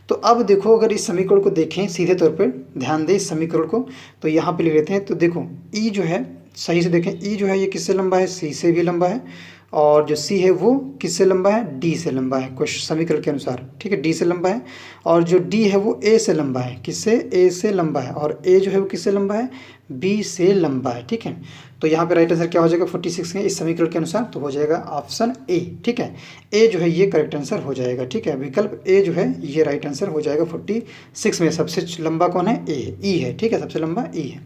तो अब देखो अगर इस समीकरण को देखें सीधे तौर पर, ध्यान दें इस समीकरण को, तो यहाँ पे लिख लेते हैं। तो देखो ई जो है, सही से देखें, ई जो है ये किससे लंबा है, सी से भी लंबा है, और जो सी है वो किससे लंबा है, डी से लंबा है क्वेश्चन समीकरण के अनुसार। ठीक है, डी से लंबा है, और जो डी है वो ए से लंबा है, किससे, ए से लंबा है, और ए जो है वो किससे लंबा है, बी से लंबा है। ठीक है, तो यहाँ पे राइट आंसर क्या हो जाएगा 46 के इस समीकरण के अनुसार, तो हो जाएगा ऑप्शन ए। ठीक है, ए जो है ये करेक्ट आंसर हो जाएगा। ठीक है, विकल्प ए जो है ये राइट आंसर हो जाएगा 46 में। सबसे लंबा कौन है, ए, ई है। ठीक है, सबसे लंबा ई है।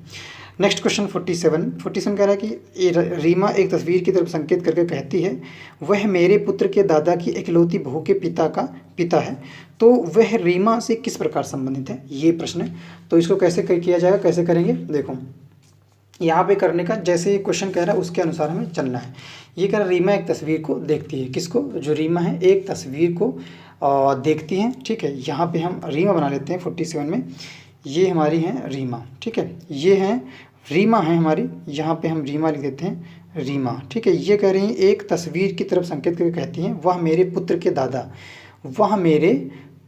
नेक्स्ट क्वेश्चन 47 कह रहा है कि रीमा एक तस्वीर की तरफ संकेत करके कहती है वह मेरे पुत्र के दादा की इकलौती बहू के पिता का पिता है, तो वह रीमा से किस प्रकार संबंधित है, ये प्रश्न है। तो इसको कैसे किया जाएगा, कैसे करेंगे, देखो यहाँ पे करने का जैसे ये क्वेश्चन कह रहा है उसके अनुसार हमें चलना है। ये कह रहा है रीमा एक तस्वीर को देखती है, किसको, जो रीमा है एक तस्वीर को देखती हैं। ठीक है, यहाँ पे हम रीमा बना लेते हैं 47 में, ये हमारी हैं रीमा। ठीक है, ये हैं रीमा है हमारी, यहाँ पे हम रीमा लिख देते हैं रीमा। ठीक है, ये कह रही हैं एक तस्वीर की तरफ संकेत करके कहती हैं वह मेरे पुत्र के दादा, वह मेरे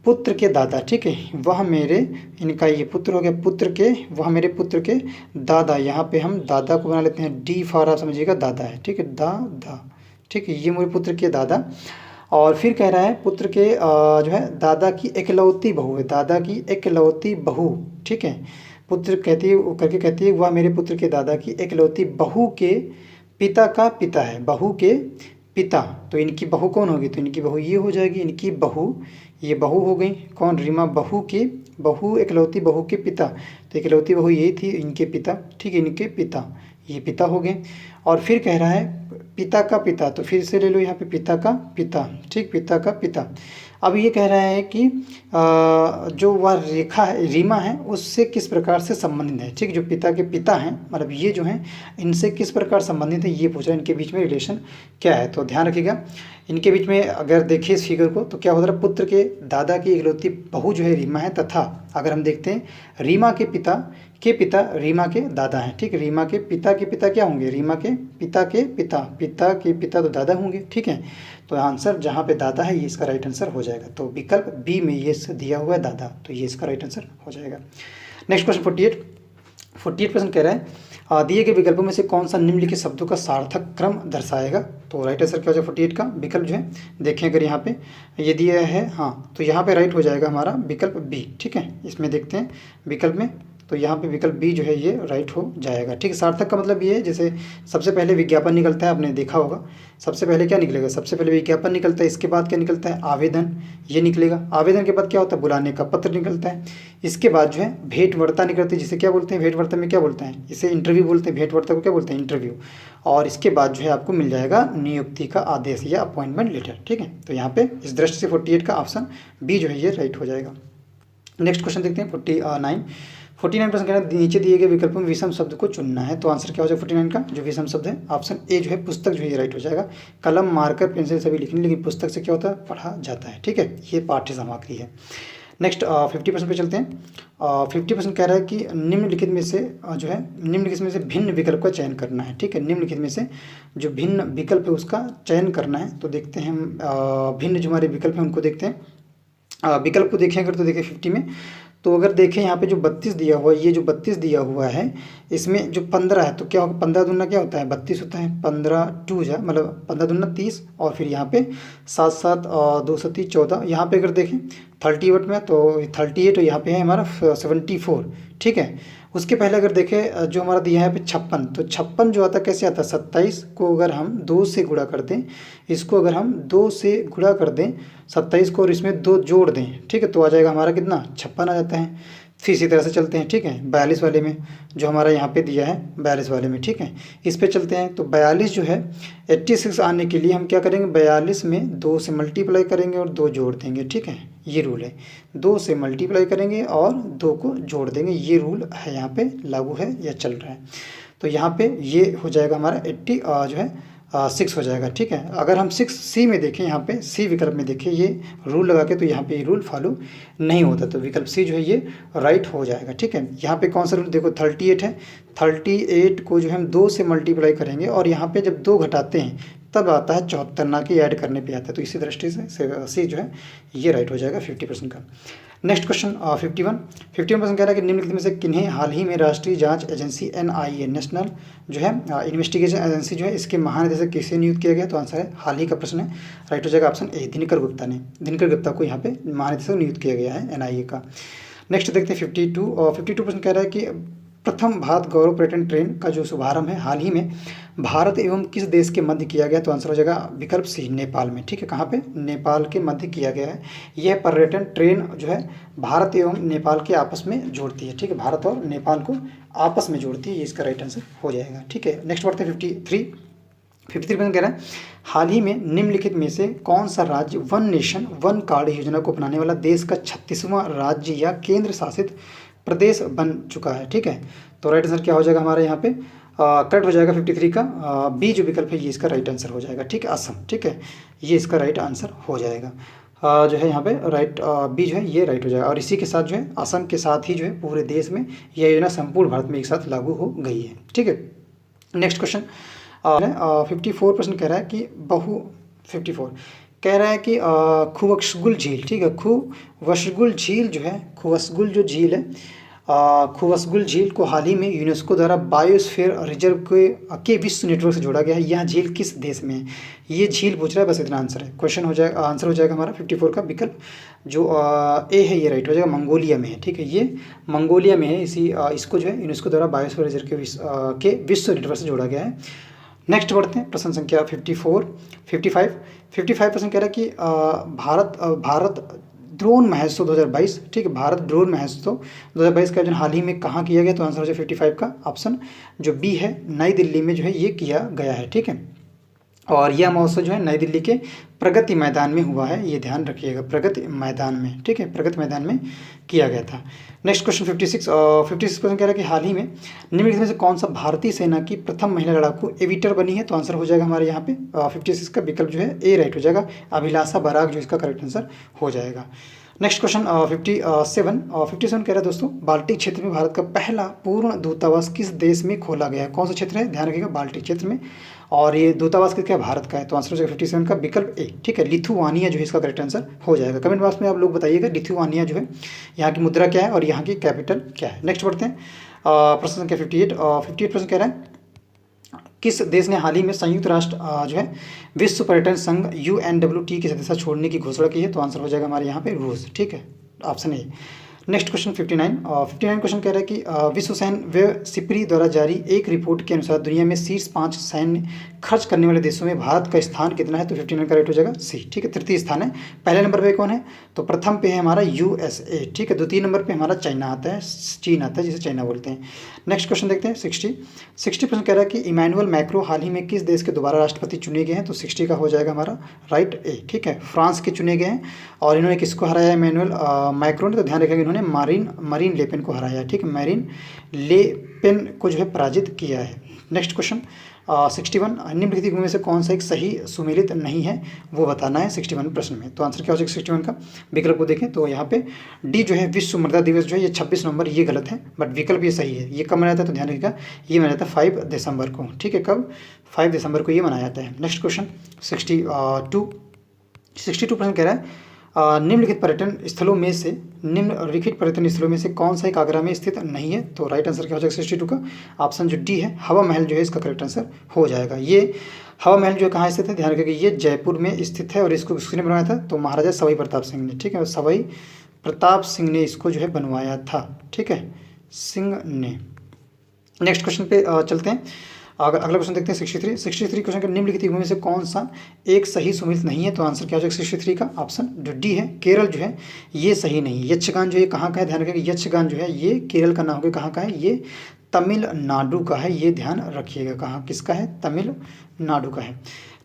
पुत्र के दादा। ठीक है, वह मेरे, इनका ये पुत्र हो गया, पुत्र के, वह मेरे पुत्र के दादा, यहाँ पे हम दादा को बना लेते हैं डी फॉर, आप समझिएगा दादा है। ठीक है, दादा। ठीक है, ये मेरे पुत्र के दादा। और फिर कह रहा है पुत्र के जो है दादा की इकलौती बहू है, दादा की इकलौती बहू। ठीक है, पुत्र कहती है करके कहती है वह मेरे पुत्र के दादा की इकलौती बहू के पिता का पिता है, बहू के पिता। तो इनकी बहू कौन होगी, तो इनकी बहू ये हो जाएगी, इनकी बहू, ये बहू हो गई कौन, रीमा, बहू की बहू, इकलौती बहू के पिता, तो इकलौती बहू यही थी, इनके पिता। ठीक है, इनके पिता, ये पिता हो गए। और फिर कह रहा है पिता का पिता, तो फिर से ले लो यहाँ पे पिता का पिता, ठीक, पिता का पिता। अब ये कह रहा है कि जो वह रेखा है, रीमा है, उससे किस प्रकार से संबंधित है, ठीक, जो पिता के पिता हैं, मतलब ये जो हैं इनसे किस प्रकार संबंधित है, ये पूछ रहा है, इनके बीच में रिलेशन क्या है। तो ध्यान रखिएगा, इनके बीच में अगर देखिए इस फिगर को तो क्या होता है, पुत्र के दादा की इकलौती बहू जो है रीमा है, तथा अगर हम देखते हैं रीमा के पिता रीमा के दादा हैं, ठीक, रीमा के पिता क्या होंगे, रीमा के पिता के पिता तो दादा होंगे, ठीक है। तो आंसर जहाँ पे दादा है ये इसका राइट आंसर हो जाएगा। तो विकल्प बी में ये दिया हुआ है दादा, तो ये इसका राइट आंसर हो जाएगा। नेक्स्ट क्वेश्चन 48 प्रश्न कह रहा है दिए गए विकल्पों में से कौन सा निम्नलिखित शब्दों का सार्थक क्रम दर्शाएगा। तो राइट आंसर क्या हो जाएगा 48 का विकल्प जो है, देखें अगर यहाँ पे ये दिया है, हाँ, तो यहाँ पे राइट हो जाएगा हमारा विकल्प बी, ठीक है। इसमें देखते हैं विकल्प में, तो यहाँ पे विकल्प बी जो है ये राइट हो जाएगा, ठीक है। सार्थक का मतलब ये है, जैसे सबसे पहले विज्ञापन निकलता है, आपने देखा होगा, सबसे पहले क्या निकलेगा, सबसे पहले विज्ञापन निकलता है, इसके बाद क्या निकलता है, आवेदन, ये निकलेगा। आवेदन के बाद क्या होता है, बुलाने का पत्र निकलता है। इसके बाद जो है भेंटवार्ता निकलती है, जिसे क्या बोलते हैं, भेंटवार्ता में क्या बोलते हैं, इसे इंटरव्यू बोलते हैं, भेंटवार्ता को क्या बोलते हैं, इंटरव्यू। और इसके बाद जो है आपको मिल जाएगा नियुक्ति का आदेश या अपॉइंटमेंट लेटर, ठीक है। तो यहाँ पे इस दृष्टि से 48 का ऑप्शन बी जो है ये राइट हो जाएगा। नेक्स्ट क्वेश्चन देखते हैं 49 प्रश्न कहना है नीचे दिए गए विकल्पों में विषम शब्द को चुनना है। तो आंसर क्या हो जाएगा 49 का, जो विषम शब्द है ऑप्शन ए जो है पुस्तक जो है ये राइट हो जाएगा। कलम, मार्कर, पेंसिल सभी लिखने, लेकिन पुस्तक से क्या होता है, पढ़ा जाता है, ठीक है, ये पाठ्य सामग्री है। नेक्स्ट 50% पे चलते हैं। 50% कह रहा है कि निम्नलिखित में से जो है निम्नलिखित में से भिन्न विकल्प का चयन करना है, ठीक है। निम्नलिखित में से जो भिन्न विकल्प है उसका चयन करना है। तो देखते हैं हम भिन्न जो हमारे विकल्प हैं उनको देखते हैं। विकल्प को देखें अगर, तो देखिए 50 में, तो अगर देखें यहाँ पे जो 32 दिया हुआ है, ये जो 32 दिया हुआ है इसमें जो 15 है, तो क्या होगा, 15 दूना क्या होता है 32 होता है, 15 2 जा मतलब 15 दूना 30, और फिर यहाँ पे 7 7 2 30 14। यहाँ पे अगर देखें 38 में तो 38, और यहाँ पे है हमारा 74, ठीक है। उसके पहले अगर देखें जो हमारा दिया है यहाँ पे 56, तो 56 जो आता है कैसे आता है, 27 को अगर हम 2 से गुणा कर दें, इसको अगर हम 2 से गुणा कर दें 27 को, और इसमें 2 जोड़ दें, ठीक है, तो आ जाएगा हमारा कितना 56 आ जाता है। फिर इसी तरह से चलते हैं, ठीक है, 42 वाले में जो हमारा यहाँ पे दिया है 42 वाले में, ठीक है, इस पे चलते हैं। तो 42 जो है 86 आने के लिए हम क्या करेंगे, 42 में 2 से मल्टीप्लाई करेंगे और 2 जोड़ देंगे, ठीक है, ये रूल है, 2 से मल्टीप्लाई करेंगे और 2 को जोड़ देंगे, ये रूल है यहाँ पे लागू है या चल रहा है। तो यहाँ पे ये हो जाएगा हमारा 80 जो है 6 हो जाएगा, ठीक है। अगर हम 6C में देखें, यहाँ पे सी विकल्प में देखें ये रूल लगा के, तो यहाँ पे ये रूल फॉलो नहीं होता, तो विकल्प सी जो है ये राइट हो जाएगा, ठीक है। यहाँ पे कौन सा रूल देखो 38 है, 38 को जो है हम 2 से मल्टीप्लाई करेंगे, और यहाँ पे जब 2 घटाते हैं तब आता है 74, ना कि ऐड करने पे आता है। तो इसी दृष्टि से सी जो है ये राइट हो जाएगा 50% का। नेक्स्ट क्वेश्चन 51% कह रहा है कि निम्नलिखित में से किन्हें हाल ही में राष्ट्रीय जांच एजेंसी NIA नेशनल जो है इन्वेस्टिगेशन एजेंसी जो है इसके महानिदेशक किसे नियुक्त किया गया। तो आंसर है हाल ही का प्रश्न है, राइट हो जाएगा ऑप्शन ए, दिनकर गुप्ता को यहाँ पे महानिदेशक नियुक्त किया गया है NIA का। नेक्स्ट देखते हैं 52% कह रहा है कि प्रथम भारत गौरव पर्यटन ट्रेन का जो शुभारंभ है हाल ही में भारत एवं किस देश के मध्य किया गया। तो आंसर हो जाएगा विकल्प सी, नेपाल में, ठीक है। कहाँ पे, नेपाल के मध्य किया गया है। यह पर्यटन ट्रेन जो है भारत एवं नेपाल के आपस में जोड़ती है, ठीक है, भारत और नेपाल को आपस में जोड़ती है, ये इसका राइट आंसर हो जाएगा, ठीक है। नेक्स्ट बढ़ते हैं 53% कह रहा है हाल ही में निम्नलिखित में से कौन सा राज्य वन नेशन वन कार्ड योजना को अपनाने वाला देश का 36वां राज्य या केंद्र शासित प्रदेश बन चुका है, ठीक है। तो राइट आंसर क्या हो जाएगा हमारे यहाँ पे, करेक्ट हो जाएगा 53 का बी जो विकल्प है ये इसका राइट आंसर हो जाएगा, ठीक है, असम, ठीक है, ये इसका राइट आंसर हो जाएगा। जो है यहाँ पे राइट बी जो है ये राइट हो जाएगा। और इसी के साथ जो है असम के साथ ही जो है पूरे देश में यह योजना संपूर्ण भारत में एक साथ लागू हो गई है, ठीक है। नेक्स्ट क्वेश्चन 54% कह रहा है कि 54 कह रहा है कि खुवस्गुल झील, ठीक है, खुवस्गुल झील जो है, खुवस्गुल जो झील है, खुवस्गुल झील को हाल ही में यूनेस्को द्वारा बायोस्फीयर रिजर्व के विश्व नेटवर्क से जोड़ा गया है। यह झील किस देश में है, ये झील पूछ रहा है, बस इतना आंसर है। क्वेश्चन हो जाएगा, आंसर हो जाएगा हमारा 54 का विकल्प जो ए है ये राइट हो जाएगा, मंगोलिया में है, ठीक है, ये मंगोलिया में है। इसको जो है यूनेस्को द्वारा बायोस्फीयर रिजर्व के विश्व नेटवर्क से जोड़ा गया है। नेक्स्ट बढ़ते हैं प्रश्न संख्या 55% कह रहा है कि भारत ड्रोन महोत्सव 2022, ठीक है, भारत ड्रोन महोत्सव 2022 का आयोजन हाल ही में कहाँ किया गया। तो आंसर हो जाए 55 का ऑप्शन जो बी है, नई दिल्ली में जो है ये किया गया है, ठीक है। और यह महोत्सव जो है नई दिल्ली के प्रगति मैदान में हुआ है, ये ध्यान रखिएगा, प्रगति मैदान में, ठीक है, प्रगति मैदान में किया गया था। नेक्स्ट क्वेश्चन 56 क्वेश्चन कह रहा है कि हाल ही में निम्नलिखित में से कौन सा भारतीय सेना की प्रथम महिला लड़ाकू एविटर बनी है? तो आंसर हो जाएगा हमारे यहाँ पे 56 का विकल्प जो है ए राइट हो जाएगा, अभिलाषा बराक जो इसका करेक्ट आंसर हो जाएगा। नेक्स्ट क्वेश्चन 57 कह रहा है दोस्तों, बाल्टिक क्षेत्र में भारत का पहला पूर्ण दूतावास किस देश में खोला गया है? कौन सा क्षेत्र है? ध्यान रखिएगा, बाल्टिक क्षेत्र में, और ये दूतावास किसका है? भारत का है। तो आंसर हो जाएगा 57 का विकल्प ए, ठीक है, लिथुआनिया जो है इसका करेक्ट आंसर हो जाएगा। कमेंट बॉक्स में आप लोग बताइएगा लिथुआनिया जो है यहाँ की मुद्रा क्या है और यहाँ की कैपिटल क्या है। नेक्स्ट बढ़ते हैं प्रश्न संख्या 58 प्रश्न कह रहा है, किस देश ने हाल ही में संयुक्त राष्ट्र जो है विश्व पर्यटन संघ UNWT की सदस्यता छोड़ने की घोषणा की है? तो आंसर हो जाएगा हमारे यहाँ पे रूस, ठीक है, option A. Next question 59 question कह रहा है कि विश्व सैन्य व्यय सिपरी द्वारा जारी एक रिपोर्ट के अनुसार दुनिया में शीर्ष 5 सैन्य खर्च करने वाले देशों में भारत का स्थान कितना है? तो 59 का राइट हो जाएगा सी, ठीक है, तृतीय स्थान है। पहले नंबर पे कौन है? तो प्रथम पे है हमारा USA, ठीक है, द्वितीय नंबर पे हमारा चाइना आता है, चीन आता है, जिसे चाइना बोलते हैं। नेक्स्ट क्वेश्चन देखते हैं 60 प्रश्न कह रहा है कि इमैनुअल मैक्रो हाल ही में किस देश के दोबारा राष्ट्रपति चुने गए हैं? तो 60 का हो जाएगा हमारा राइट ए, ठीक है, फ्रांस के चुने गए हैं। और इन्होंने किसको हराया? इमैनुअल मैक्रो ने, तो ध्यान रखेंगे इन्होंने मरीन ले पेन को हराया है, ठीक है, मरीन ले पेन को जो है पराजित किया है। नेक्स्ट क्वेश्चन 61, निम्नलिखित में से कौन सा एक सही सुमेलित नहीं है वो बताना है 61 प्रश्न में। तो आंसर क्या हो जाएगा 61 का? विकल्प को देखें तो यहाँ पे डी जो है विश्व मृदा दिवस जो है ये 26 नवंबर, ये गलत है, बट विकल्प ये सही है। ये कब मनाया जाता है? तो ध्यान रखिएगा, ये मनाया जाता है 5 दिसंबर को, ठीक है, कब? 5 दिसंबर को ये मनाया जाता है। नेक्स्ट क्वेश्चन 62 प्रश्न कह रहा है निम्नलिखित पर्यटन स्थलों में से कौन सा एक आगरा में स्थित नहीं है? तो राइट आंसर क्या हो जाएगा 62 का? ऑप्शन जो डी है हवा महल जो है इसका करेक्ट आंसर हो जाएगा। ये हवा महल जो है कहाँ स्थित है? ध्यान रखिएगा, ये जयपुर में स्थित है और इसको किसने बनवाया था? तो महाराजा सवाई प्रताप सिंह ने, ठीक है, सवाई प्रताप सिंह ने इसको जो है बनवाया था, ठीक है, सिंह ने। नेक्स्ट क्वेश्चन पे चलते हैं, अगला क्वेश्चन देखते हैं 63 क्वेश्चन के निम्नलिखित में से कौन सा एक सही सुमेलित नहीं है? तो आंसर क्या हो जाएगा 63 का? ऑप्शन जो डी है केरल जो है ये सही नहीं है। यक्षगान जो है कहाँ का है? ध्यान रखिएगा, यक्षगान जो है ये केरल का ना होकर कहाँ का है? ये तमिलनाडु का है, ये ध्यान रखिएगा, कहाँ किसका है? तमिलनाडु का है।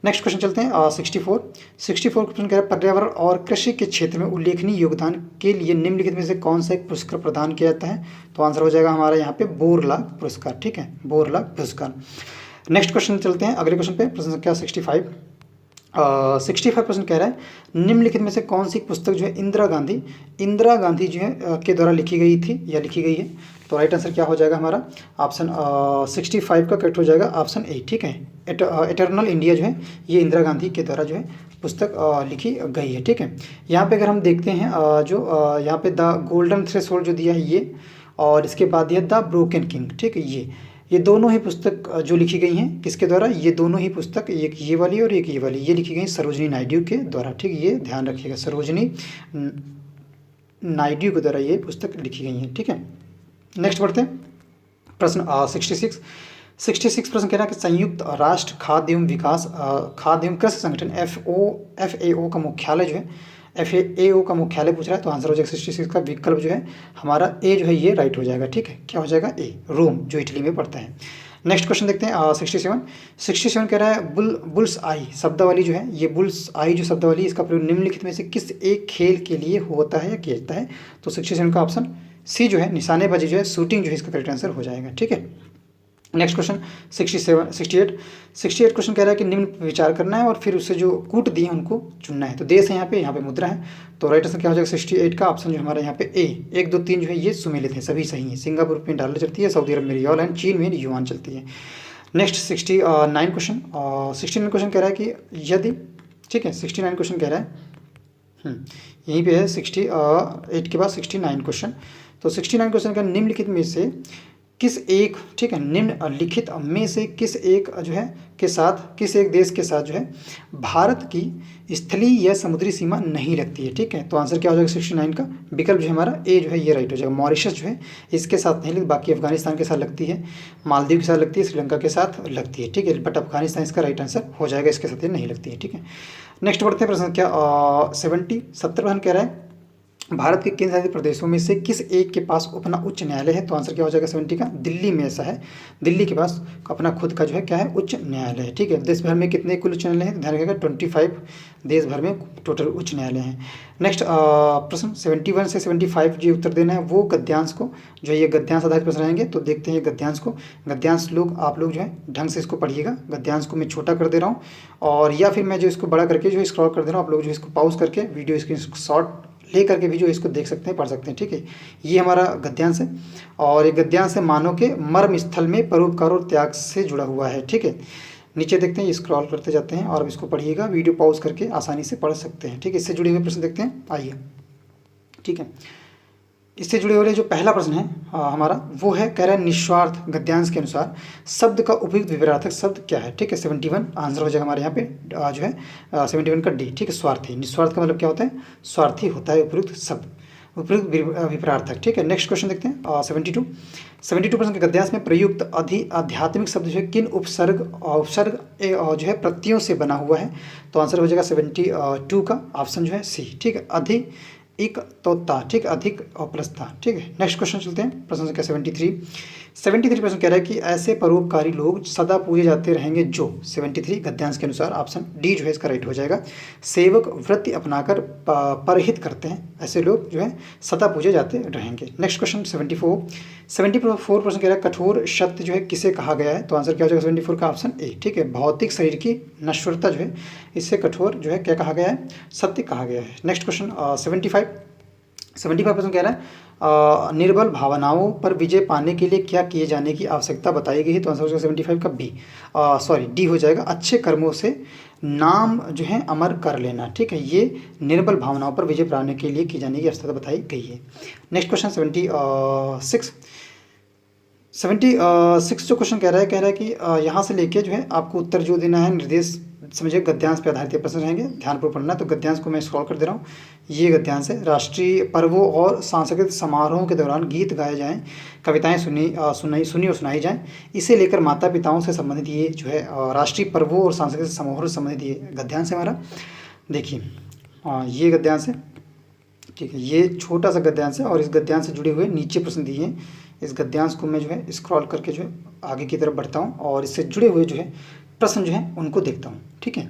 नेक्स्ट क्वेश्चन चलते हैं 64 क्वेश्चन कह रहा है पर्यावरण और कृषि के क्षेत्र में उल्लेखनीय योगदान के लिए निम्नलिखित में से कौन सा एक पुरस्कार प्रदान किया जाता है? तो आंसर हो जाएगा हमारा यहाँ पे बोरला पुरस्कार, ठीक है, बोरला पुरस्कार। नेक्स्ट क्वेश्चन चलते हैं अगले क्वेश्चन पे, प्रश्न संख्या 65 प्रश्न कह रहा है निम्नलिखित में से कौन सी पुस्तक जो है इंदिरा गांधी जो है के द्वारा लिखी गई थी या लिखी गई है? तो राइट आंसर क्या हो जाएगा हमारा? ऑप्शन 65 का करेक्ट हो जाएगा ऑप्शन ए, ठीक है, इटर्नल इंडिया जो है ये इंदिरा गांधी के द्वारा जो है पुस्तक लिखी गई है, ठीक है। यहाँ पे अगर हम देखते हैं यहाँ पे द गोल्डन थ्रेशोल्ड जो दिया है ये, और इसके बाद दिया द ब्रोकन किंग, ठीक है, ये दोनों ही पुस्तक जो लिखी गई हैं किसके द्वारा? ये दोनों ही पुस्तक, एक ये वाली और एक ये वाली, ये लिखी गई सरोजिनी नायडू के द्वारा, ठीक, ये ध्यान रखिएगा, सरोजिनी नायडू के द्वारा ये पुस्तक लिखी गई हैं, ठीक है। नेक्स्ट बढ़ते हैं प्रश्न 66 प्रश्न कह रहा है कि संयुक्त राष्ट्र खाद्य एवं कृषि संगठन FAO का मुख्यालय जो है FAO का मुख्यालय पूछ रहा है। तो आंसर हो जाएगा 66 का विकल्प जो है हमारा ए जो है ये राइट हो जाएगा, ठीक है, क्या हो जाएगा? ए, रोम जो इटली में पड़ता है। नेक्स्ट क्वेश्चन देखते हैं 67 कह रहा है बुल्स आई शब्दावली जो है, ये बुल्स आई जो शब्दावली इसका प्रयोग निम्नलिखित में से किस एक खेल के लिए होता है या किया जाता है? तो 67 का ऑप्शन सी जो है निशानेबाजी जो है, शूटिंग जो है इसका करेक्ट आंसर हो जाएगा, ठीक है। नेक्स्ट क्वेश्चन 68 क्वेश्चन कह रहा है कि निम्न विचार करना है और फिर उससे जो कूट दिए उनको चुनना है। तो देश है यहाँ पे मुद्रा है, तो राइट आंसर क्या हो जाएगा 68 का ऑप्शन जो हमारा यहाँ पे ए 1 2 3 जो है ये सुमेलित है, सभी सही है। सिंगापुर में डॉलर चलती है, सऊदी अरब में रियाल एंड चीन में युआन चलती है। नेक्स्ट 69 क्वेश्चन कह रहा है कि यदि, ठीक है, 69 क्वेश्चन कह रहा है यहीं पे है 68 के बाद 69 क्वेश्चन। तो 69 क्वेश्चन का निम्नलिखित में से किस एक, ठीक है, निम्नलिखित में से किस एक जो है के साथ, किस एक देश के साथ जो है भारत की स्थलीय या समुद्री सीमा नहीं लगती है? ठीक है, तो आंसर क्या हो जाएगा 69 का विकल्प जो है हमारा ए जो है ये राइट हो जाएगा। मॉरिशस जो है इसके साथ नहीं लगती, बाकी अफगानिस्तान के साथ लगती है, मालदीव के साथ लगती है, श्रीलंका के साथ लगती है, ठीक है, बट अफगानिस्तान इसका राइट आंसर हो जाएगा, इसके साथ ये नहीं लगती है, ठीक है। नेक्स्ट बढ़ते हैं प्रश्न क्या 70 प्रश्न कह रहा है भारत के केंद्र शासित प्रदेशों में से किस एक के पास अपना उच्च न्यायालय है? तो आंसर क्या हो जाएगा 70 का? दिल्ली में ऐसा है, दिल्ली के पास अपना खुद का जो है क्या है, उच्च न्यायालय है। ठीक है, देश भर में कितने कुल उच्च न्यायालय हैं? ध्यान रखिएगा 25 देश भर में टोटल उच्च न्यायालय हैं। नेक्स्ट प्रश्न 71 से 75 जो उत्तर देना है वो गद्यांश को, जो ये गद्यांश आधारित प्रश्न रहेंगे। तो देखते हैं गद्यांश को। गद्यांश आप लोग जो है ढंग से इसको पढ़िएगा। गद्यांश को मैं छोटा कर दे रहा हूँ, और या फिर मैं जो इसको बड़ा करके जो स्क्रॉल कर दे रहा हूँ, आप लोग जो इसको पॉज करके वीडियो स्क्रीन शॉट ले करके भी जो इसको देख सकते हैं, पढ़ सकते हैं। ठीक है, ये हमारा गद्यांश है, और ये गद्यांश है मानव के मर्म स्थल में परोपकार और त्याग से जुड़ा हुआ है। ठीक है, नीचे देखते हैं, स्क्रॉल करते जाते हैं और इसको पढ़िएगा, वीडियो पॉज करके आसानी से पढ़ सकते हैं। ठीक है, इससे जुड़े हुए प्रश्न देखते हैं, आइए। ठीक है, इससे जुड़े हुए जो पहला प्रश्न है हमारा, वो है, कह रहा है निस्वार्थ गद्यांश के अनुसार शब्द का उपयुक्त विवरणार्थक शब्द क्या है? ठीक है, 71 आंसर हो जाएगा हमारे यहाँ पे जो है 71 का डी। ठीक है, स्वार्थी। निस्वार्थ का मतलब क्या होता है? स्वार्थी होता है उपयुक्त शब्द, उपयुक्त विपरार्थक। ठीक है, नेक्स्ट क्वेश्चन देखते हैं 72% के गद्यांश में प्रयुक्त आध्यात्मिक शब्द जो है किन उपसर्ग जो है प्रत्ययों से बना हुआ है? तो आंसर हो जाएगा 72 का ऑप्शन जो है सी। ठीक है, अधि, इक, तोता। ठीक, अधिक और प्रस्था। ठीक है, नेक्स्ट क्वेश्चन चलते हैं, प्रश्न संख्या 73 प्रश्न कह रहा है कि ऐसे परोपकारी लोग सदा पूजे जाते रहेंगे जो 73 गद्यांश के अनुसार ऑप्शन डी जो है इसका राइट हो जाएगा। सेवक वृत्ति अपनाकर परहित करते हैं, ऐसे लोग जो है सदा पूजे जाते रहेंगे। नेक्स्ट क्वेश्चन 74 प्रश्न कह रहा है कठोर सत्य जो है किसे कहा गया है? तो आंसर क्या हो जाएगा 74 का ऑप्शन ए। ठीक है, भौतिक शरीर की नश्वरता जो है इससे कठोर जो है क्या कहा गया है? सत्य कहा गया है। नेक्स्ट क्वेश्चन 75 प्रश्न कह रहा है निर्बल भावनाओं पर विजय पाने के लिए क्या किए जाने की आवश्यकता बताई गई है? तो आंसर हो जाएगा 75 का बी, डी हो जाएगा, अच्छे कर्मों से नाम जो है अमर कर लेना। ठीक है, ये निर्बल भावनाओं पर विजय पाने के लिए की जाने की आवश्यकता बताई गई है। नेक्स्ट क्वेश्चन 76 जो क्वेश्चन कह रहा है कि यहाँ से लेके जो है आपको उत्तर जो देना है, निर्देश समझिए गद्यांश पे आधारित प्रश्न रहेंगे, ध्यानपूर्वक पढ़ना। तो गद्यांश को मैं स्क्रॉल कर दे रहा हूँ, ये गद्यांश है। राष्ट्रीय पर्वों और सांस्कृतिक समारोहों के दौरान गीत गाए जाएं, कविताएं सुनी और सुनाई जाएं, इसे लेकर माता पिताओं से संबंधित ये जो है राष्ट्रीय पर्वों और सांस्कृतिक समारोह से संबंधित ये गद्यांश है हमारा। देखिए ये गद्यांश है। ठीक है, ये छोटा सा गद्यांश है, और इस गद्यांश से जुड़े हुए नीचे प्रश्न दिए हैं। इस गद्यांश को मैं जो है स्क्रॉल करके जो है आगे की तरफ बढ़ता हूँ, और इससे जुड़े हुए जो है प्रश्न जो है उनको देखता हूँ। ठीक है,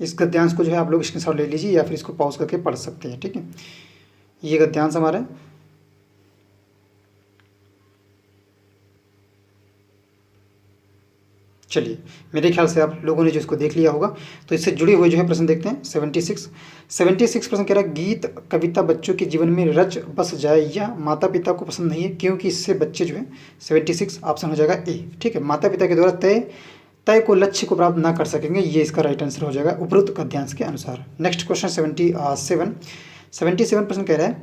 इस गद्यांश को जो है आप लोग स्क्रीनशॉट ले लीजिए, या फिर इसको पॉज करके पढ़ सकते हैं। ठीक है, ये गद्यांश हमारा चलिए, मेरे ख्याल से आप लोगों ने जो इसको देख लिया होगा। तो इससे जुड़े हुए जो है प्रश्न देखते हैं। 76 प्रश्न कह रहा है गीत कविता बच्चों के जीवन में रच बस जाए या माता पिता को पसंद नहीं है क्योंकि इससे बच्चे जो है 76 ऑप्शन हो जाएगा ए। ठीक है, माता पिता के द्वारा तय को लक्ष्य को प्राप्त ना कर सकेंगे, ये इसका राइट आंसर हो जाएगा उपरोक्त गद्यांश के अनुसार। नेक्स्ट क्वेश्चन 77 प्रश्न कह रहा है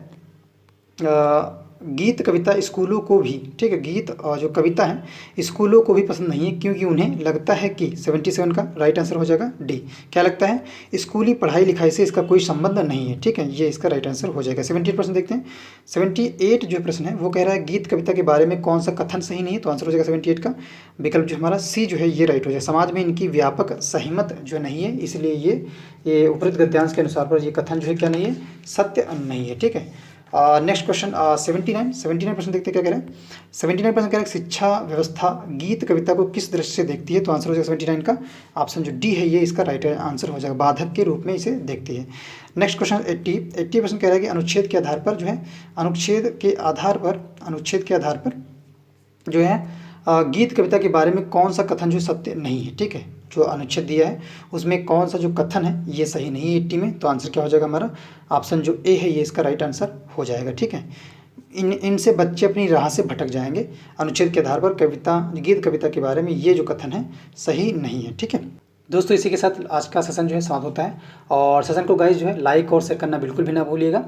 गीत कविता स्कूलों को भी, ठीक है, गीत जो कविता है स्कूलों को भी पसंद नहीं है क्योंकि उन्हें लगता है कि 77 का राइट आंसर हो जाएगा डी। क्या लगता है? स्कूली पढ़ाई लिखाई से इसका कोई संबंध नहीं है। ठीक है, ये इसका राइट आंसर हो जाएगा। 78% देखते हैं। 78 जो प्रश्न है वो कह रहा है गीत कविता के बारे में कौन सा कथन सही नहीं है? तो आंसर हो जाएगा 78 का विकल्प जो हमारा सी जो है ये राइट हो जाएगा। समाज में इनकी व्यापक सहमत जो नहीं है, इसलिए ये उपरोक्त गद्यांश के अनुसार पर ये कथन जो है क्या नहीं है? सत्य नहीं है। ठीक है, नेक्स्ट क्वेश्चन 79% देखते हैं क्या कह रहे हैं। 79% कह रहे हैं शिक्षा व्यवस्था गीत कविता को किस दृष्टि से देखती है? तो आंसर हो जाएगा 79 का ऑप्शन जो डी है ये इसका राइट आंसर हो जाएगा, बाधक के रूप में इसे देखती है। नेक्स्ट क्वेश्चन 80% कह रहा है कि अनुच्छेद के आधार पर जो है अनुच्छेद के आधार पर जो है गीत कविता के बारे में कौन सा कथन जो सत्य नहीं है। ठीक है, जो अनुच्छेद दिया है उसमें कौन सा जो कथन है ये सही नहीं है 80 में। तो आंसर क्या हो जाएगा हमारा ऑप्शन जो ए है ये इसका राइट आंसर हो जाएगा। ठीक है, इनसे बच्चे अपनी राह से भटक जाएंगे। अनुच्छेद के आधार पर गीत कविता के बारे में ये जो कथन है सही नहीं है। ठीक है दोस्तों, इसी के साथ आज का सेशन जो है समाप्त होता है, और सेशन को गाइस जो है लाइक और शेयर करना बिल्कुल भी ना भूलिएगा।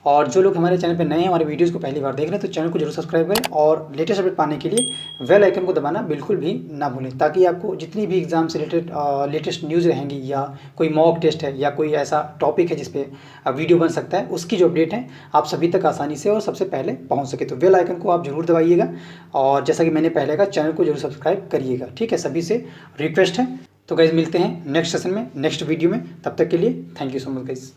और जो लोग हमारे चैनल पे नए हैं, हमारे वीडियोस को पहली बार देख रहे हैं, तो चैनल को जरूर सब्सक्राइब करें और लेटेस्ट अपडेट पाने के लिए बेल आइकन को दबाना बिल्कुल भी ना भूलें, ताकि आपको जितनी भी एग्जाम से रिलेटेड लेटेस्ट न्यूज़ रहेंगी या कोई मॉक टेस्ट है या कोई ऐसा टॉपिक है जिस पे वीडियो बन सकता है, उसकी जो अपडेट है आप सभी तक आसानी से और सबसे पहले पहुँच सके। तो बेल आइकन को आप जरूर दबाइएगा, और जैसा कि मैंने पहले कहा चैनल को जरूर सब्सक्राइब करिएगा। ठीक है, सभी से रिक्वेस्ट है। तो गाइज मिलते हैं नेक्स्ट सेशन में, नेक्स्ट वीडियो में। तब तक के लिए thank you so much guys.